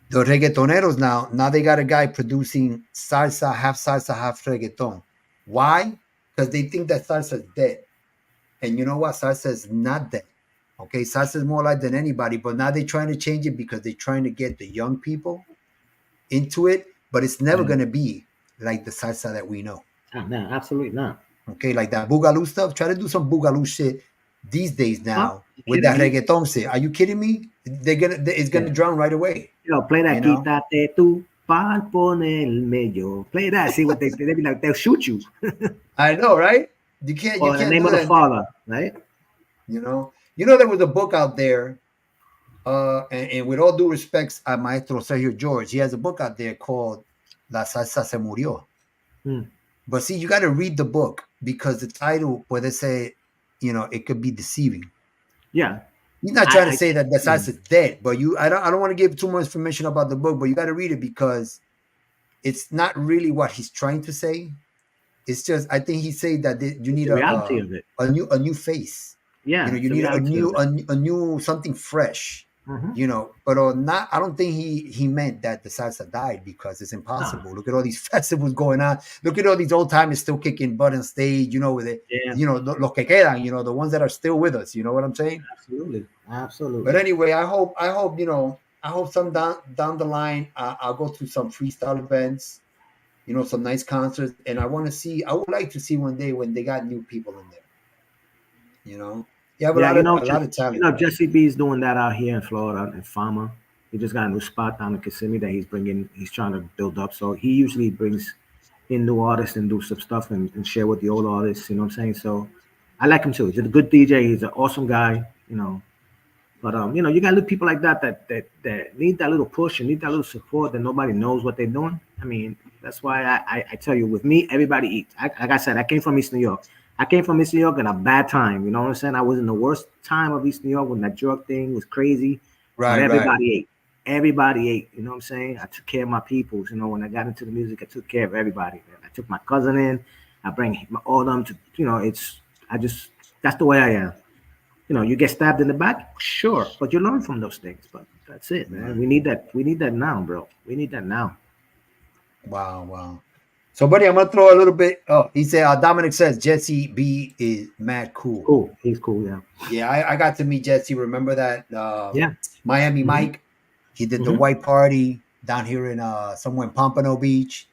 The reggaetoneros now they got a guy producing salsa, half reggaeton. Why? Because they think that salsa is dead. And you know what? Salsa is not dead. Okay, salsa is more alive than anybody, but now they're trying to change it because they're trying to get the young people into it. But it's never going to be like the salsa that we know. No, absolutely not. Okay, like that boogaloo stuff. Try to do some boogaloo shit these days now with that reggaeton shit. Are you kidding me? It's gonna drown right away. Play that Quítate tú pa'l ponerme. Play that. See what they be like. They'll shoot you. I know, right? You can't. Or the name of the father, right? There was a book out there. And with all due respects, Maestro Sergio George, he has a book out there called La Salsa Se Murió. But see, you got to read the book because the title, where they say, it could be deceiving. Yeah. He's not trying to say that the salsa is dead, but I don't want to give too much information about the book, but you got to read it because it's not really what he's trying to say. It's just, I think he's saying that you need a new face. Yeah. You need a new something fresh. But not. I don't think he meant that the salsa died because it's impossible. Look at all these festivals going on. Look at all these old timers still kicking butt on stage. With it. Yeah. Los que quedan. The ones that are still with us. You know what I'm saying? Absolutely. But anyway, I hope some down the line I'll go to some freestyle events. you know, some nice concerts. And I would like to see one day when they got new people in there. You know, you have a lot of talent. JCEE is doing that out here in Florida in Fama. He just got a new spot down in Kissimmee that he's trying to build up. So he usually brings in new artists and do some stuff and share with the old artists. You know what I'm saying? So I like him too. He's a good DJ. He's an awesome guy. You know, but you know, you got little people like that need that little push and need that little support that nobody knows what they're doing. I mean, that's why I tell you, with me, everybody eats. Like I said, I came from East New York. I came from East New York in a bad time. You know what I'm saying? I was in the worst time of East New York when that drug thing was crazy. Right, but everybody ate. Everybody ate. You know what I'm saying? I took care of my peoples. You know, when I got into the music, I took care of everybody. I took my cousin in. I bring all them to. You know, that's the way I am. You know, you get stabbed in the back, sure, but you learn from those things. But that's it, man. We need that. We need that now, bro. We need that now. Wow. So, buddy, I'm gonna throw a little bit. Oh, he said Dominic says JCEE is mad cool. Cool. He's cool. Yeah. Yeah, I got to meet JCEE. Remember that? Yeah. Miami Mike. He did the white party down here in somewhere in Pompano Beach.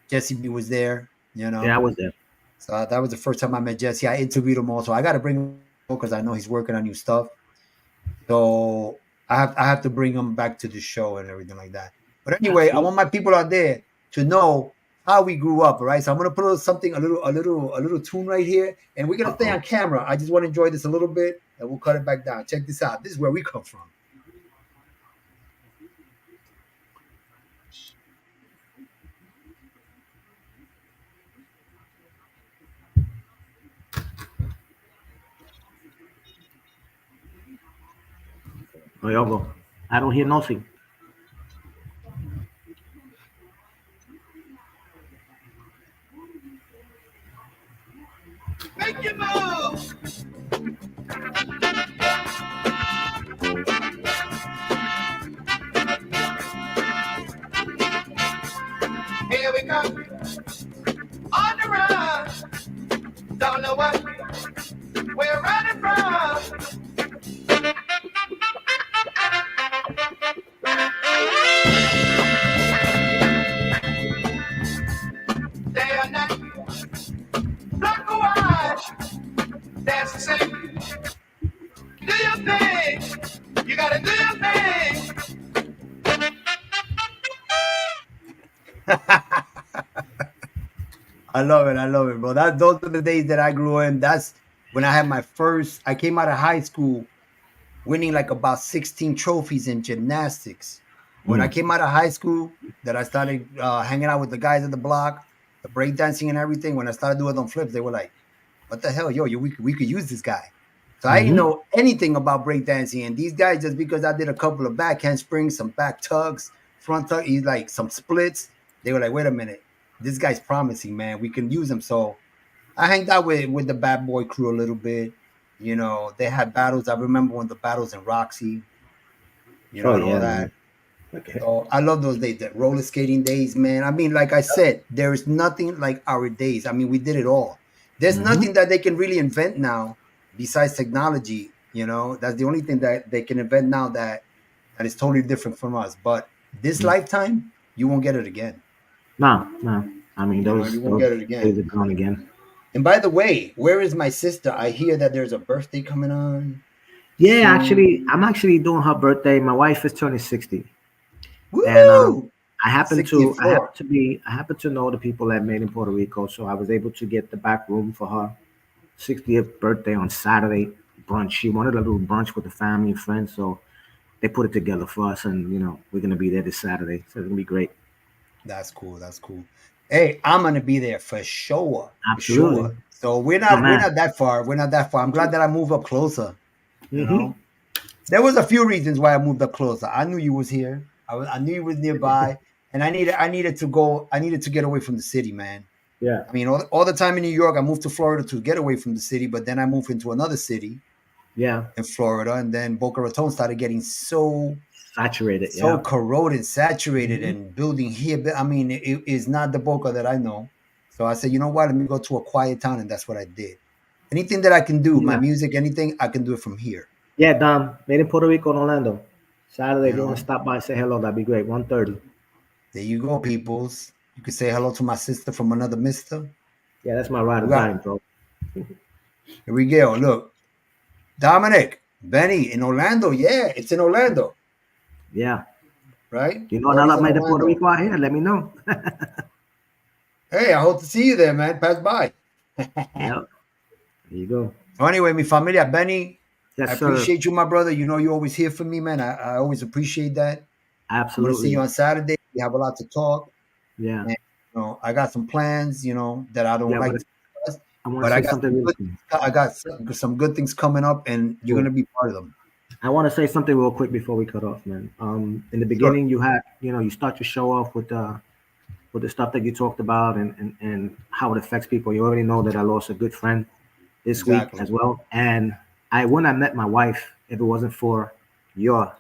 JCEE was there. You know. Yeah, I was there. So that was the first time I met JCEE. I interviewed him also. I got to bring him because I know he's working on new stuff. So I have to bring him back to the show and everything like that. But anyway, I want my people out there to know how we grew up, all right? So I'm gonna put a little tune right here, and we're gonna stay on camera. I just want to enjoy this a little bit, and we'll cut it back down. Check this out. This is where we come from. Oh, y'all go. I don't hear nothing. Make your move. Here we go. On the run. Don't know what we're running from. Day or night. Black or white. Dance the same. Do your thing. You gotta do your thing. I love it, bro. Those are the days that I grew in. That's when I had I came out of high school winning like about 16 trophies in gymnastics. When I came out of high school, that I started hanging out with the guys at the block, the breakdancing and everything. When I started doing them flips, they were like, what the hell, we could use this guy. So I didn't know anything about breakdancing. And these guys, just because I did a couple of back handsprings, some back tugs, front tug, like some splits, they were like, wait a minute. This guy's promising, man. We can use him. So I hanged out with the bad boy crew a little bit. You know, they had battles. I remember when the battles in Roxy, you know, all that. Okay. So I love those days, that roller skating days, man. I mean, like I said, there is nothing like our days. I mean, we did it all. There's nothing that they can really invent now besides technology. You know, that's the only thing that they can invent now that is totally different from us. But this lifetime, you won't get it again. No. I mean, you won't get it again. Days are gone again. And by the way, where is my sister? I hear that there's a birthday coming on. Yeah, I'm actually doing her birthday. My wife is turning 60. Woo! And I happen 64. to know the people that made in Puerto Rico, so I was able to get the back room for her 60th birthday on Saturday brunch. She wanted a little brunch with the family and friends, so they put it together for us, and you know, we're gonna be there this Saturday, so it's gonna be great. That's cool. Hey, I'm gonna be there for sure. Absolutely. For sure. So we're not that far. I'm glad that I moved up closer. You know, there was a few reasons why I moved up closer. I knew you was here. I knew you was nearby, and I needed to get away from the city, man. Yeah. I mean, all the time in New York, I moved to Florida to get away from the city, but then I moved into another city. Yeah. In Florida, and then Boca Raton started getting so saturated, corroded, saturated, and building here. I mean, it is not the Boca that I know. So I said, you know what? Let me go to a quiet town, and that's what I did. Anything that I can do, my music, anything, I can do it from here. Yeah, Dom, made in Puerto Rico and Orlando. Saturday, if you want to stop by and say hello, that'd be great. 1:30. There you go, peoples. You can say hello to my sister from another mister. Yeah, that's my ride or die, bro. Here we go. Look, Dominick, Benny in Orlando. Yeah, it's in Orlando. Yeah. Right? You know another made in Puerto Rico out here? Let me know. Hey, I hope to see you there, man. Pass by. Yep. There you go. So anyway, mi familia, Benny, Yes, I appreciate you, my brother. You know you're always here for me, man. I always appreciate that. Absolutely. I'm going to see you on Saturday. We have a lot to talk. Yeah. And, I got some plans, that I don't like to discuss. I want to say something. I got some good things coming up, and you're going to be part of them. I want to say something real quick before we cut off, man. In the beginning, you had, you start your show off with the stuff that you talked about and how it affects people. You already know that I lost a good friend this week as well. And I wouldn't have met my wife if it wasn't for your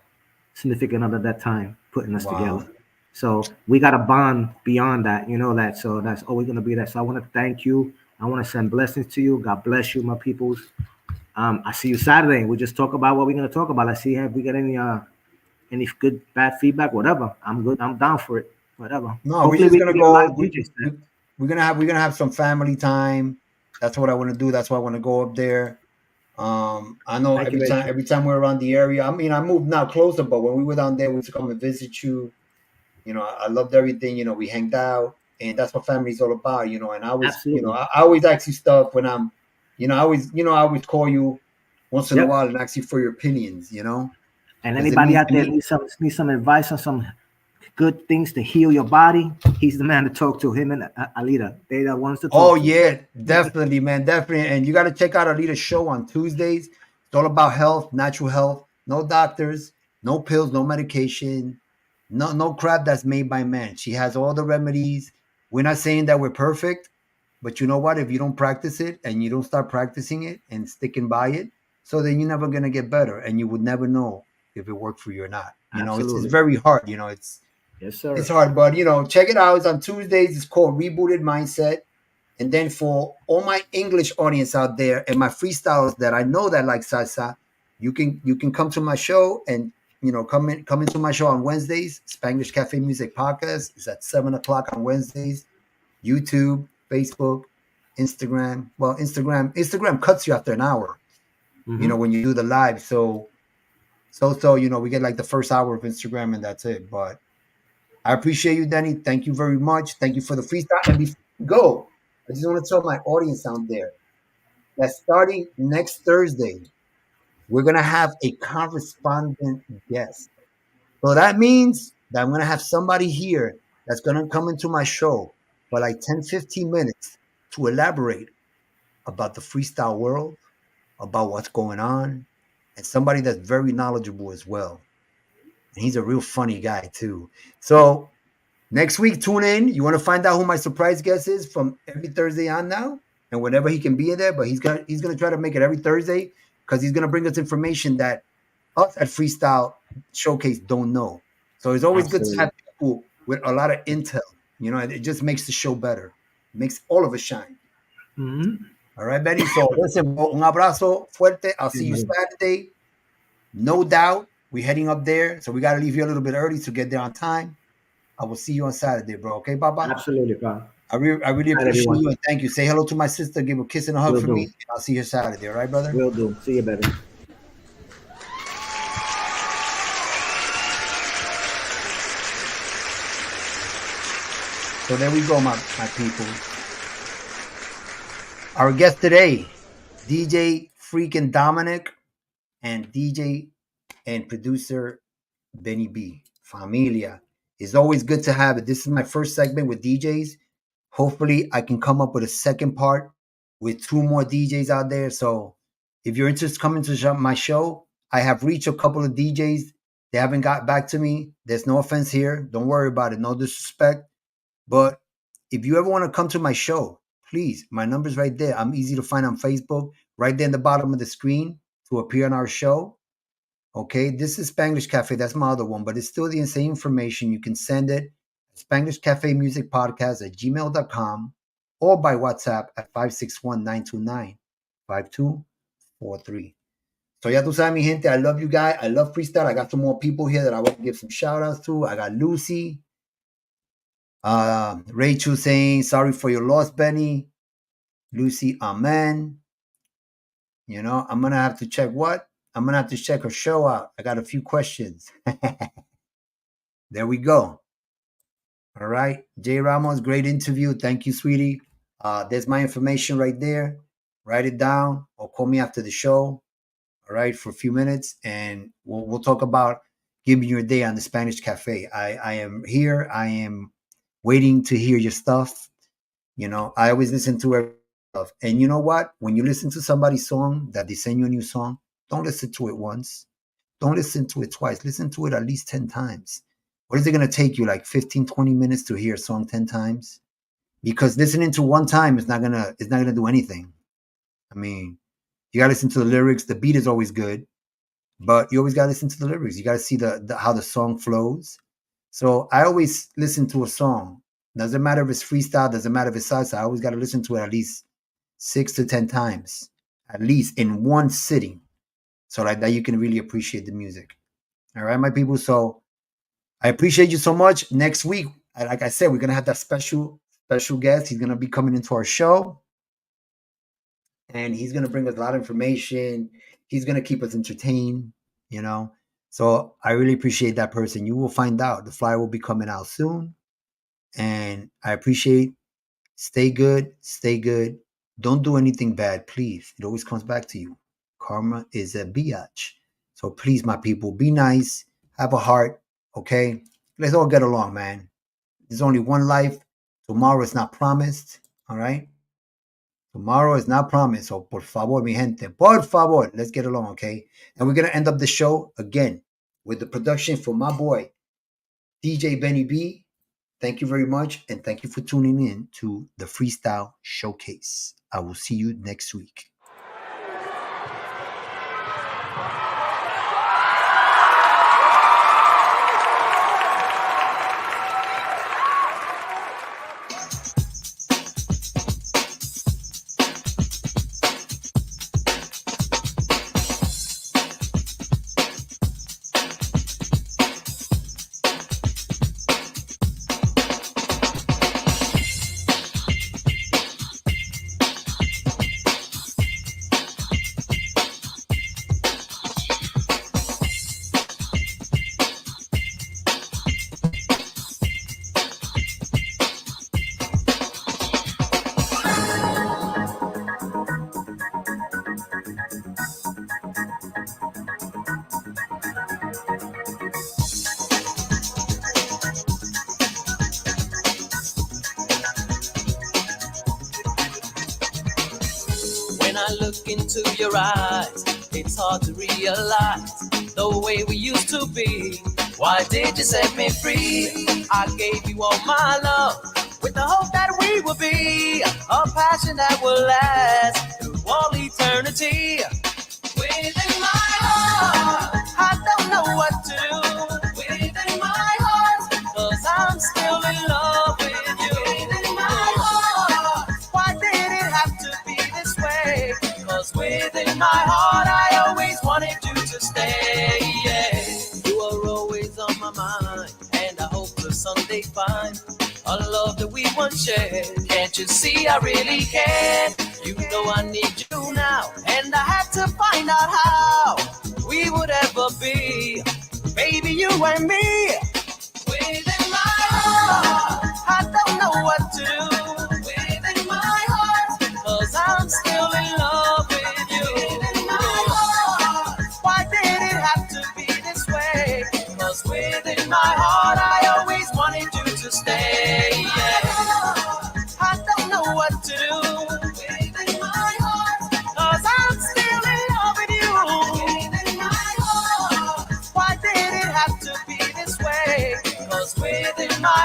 significant other at that time putting us together. So we got a bond beyond that, that. So that's always going to be that. So I want to thank you. I want to send blessings to you. God bless you, my peoples. I see you Saturday. We just talk about what we're going to talk about. I see if we get any good, bad feedback, whatever. I'm good. I'm down for it. Whatever. No, hopefully we're just gonna go. We're gonna have some family time. That's what I want to do. That's why I want to go up there. I know every time we're around the area. I mean, I moved now closer, but when we were down there, we used to come and visit you. I loved everything. We hanged out, and that's what family's all about. And I was, I always ask you stuff when I'm, I always call you once in a while and ask you for your opinions. And anybody out there needs some advice on some good things to heal your body, he's the man to talk to. Him and ALIDA, they the ones to talk to. Yeah, definitely, man, definitely. And you got to check out ALIDA's show on Tuesdays. It's all about health, natural health. No doctors, no pills, no medication, no crap that's made by man. She has all the remedies. We're not saying that we're perfect, but you know what? If you don't practice it and you don't start practicing it and sticking by it, so then you're never gonna get better, and you would never know if it worked for you or not. It's very hard. It's yes, sir. It's hard, but check it out. It's on Tuesdays. It's called Rebooted Mindset. And then for all my English audience out there and my freestylers that I know that like salsa, you can come to my show and come into my show on Wednesdays. Spanglish Cafe Music Podcast is at 7:00 on Wednesdays. YouTube, Facebook, Instagram. Well, Instagram cuts you after an hour. Mm-hmm. When you do the live. So we get like the first hour of Instagram and that's it. But I appreciate you, Danny. Thank you very much. Thank you for the freestyle. And before we go, I just want to tell my audience out there that starting next Thursday, we're going to have a correspondent guest. So that means that I'm going to have somebody here that's going to come into my show for like 10, 15 minutes to elaborate about the freestyle world, about what's going on, and somebody that's very knowledgeable as well. And he's a real funny guy too. So next week, tune in. You want to find out who my surprise guest is from every Thursday on now, and whenever he can be in there. But he's gonna try to make it every Thursday because he's gonna bring us information that us at Freestyle Showcase don't know. So it's always good to have people with a lot of intel. It just makes the show better. It makes all of us shine. Mm-hmm. All right, Benny. So listen, un abrazo fuerte. I'll see you Saturday. No doubt, we're heading up there, so we got to leave you a little bit early to get there on time. I will see you on Saturday, bro. Okay, Papa? Absolutely, bro. I really appreciate you and thank you. Say hello to my sister. Give a kiss and a hug for me. I'll see you Saturday. All right, brother? Will do. See you, better. So there we go, my people. Our guest today, DJ Freakin Dominick and DJ and producer Benny B. Familia. It's always good to have it. This is my first segment with DJs. Hopefully, I can come up with a second part with 2 more DJs out there. So if you're interested in coming to my show, I have reached a couple of DJs. They haven't got back to me. There's no offense here. Don't worry about it. No disrespect. But if you ever want to come to my show, please, my number's right there. I'm easy to find on Facebook, right there in the bottom of the screen to appear on our show. Okay, this is Spanglish Cafe. That's my other one, but it's still the same information. You can send it Spanglish Cafe Music Podcast at gmail.com or by WhatsApp at 561-929-5243. So ya tú sabes, mi gente, I love you guys. I love freestyle. I got some more people here that I want to give some shout outs to. I got Lucy. Rachel saying, sorry for your loss, Benny. Lucy, amen. You know, I'm going to have to check what? I'm going to have to check her show out. I got a few questions. There we go. All right. Jay Ramos, great interview. Thank you, sweetie. There's my information right there. Write it down or call me after the show. All right, for a few minutes, and we'll talk about giving you a day on the Spanish Cafe. I am here. I am waiting to hear your stuff. You know, I always listen to every stuff. And you know what? When you listen to somebody's song that they send you a new song, don't listen to it once. Don't listen to it twice. Listen to it at least 10 times. What is it going to take you, like 15, 20 minutes to hear a song 10 times? Because listening to one time is not gonna do anything. I mean, you gotta listen to the lyrics. The beat is always good, but you always gotta listen to the lyrics. You gotta see the how the song flows. So I always listen to a song. Doesn't matter if it's freestyle, doesn't matter if it's salsa. I always gotta listen to it at least 6 to 10 times, at least in one sitting. So like that you can really appreciate the music. All right, my people. So I appreciate you so much. Next week, like I said, we're gonna have that special guest. He's gonna be coming into our show. And he's going to bring us a lot of information. He's going to keep us entertained, you know. So I really appreciate that person. You will find out. The flyer will be coming out soon. And I appreciate. Stay good. Stay good. Don't do anything bad, please. It always comes back to you. Karma is a biatch. So please, my people, be nice. Have a heart, okay? Let's all get along, man. There's only one life. Tomorrow is not promised, all right? Tomorrow is not promised. So, por favor, mi gente, por favor, let's get along, okay? And we're going to end up the show again with the production for my boy, DJ Benny B. Thank you very much. And thank you for tuning in to the Freestyle Showcase. I will see you next week. Look into your eyes, it's hard to realize the way we used to be. Why did you set me free? I gave you all my love with the hope that we will be a passion that will last through all eternity. Within my heart, I don't know what to do. Within my heart, 'cause I'm still in love with you. Within my heart, why did it have to be this way? 'Cause within my heart, I always wanted you to stay. Yeah. You are always on my mind, and I hope to someday find a love that we once shared. Can't you see I really care? You know I need you now, and I had to find out how we would ever be, baby, you and me. Within my heart, I don't know what to do. Within my heart, 'cause I'm still in love with you. Within my heart, why did it have to be this way? 'Cause within my heart, I always wanted you to stay. Yeah. I don't know what to do. Within my heart, 'cause I'm still in love with you. Within my heart, why did it have to be this way? 'Cause within my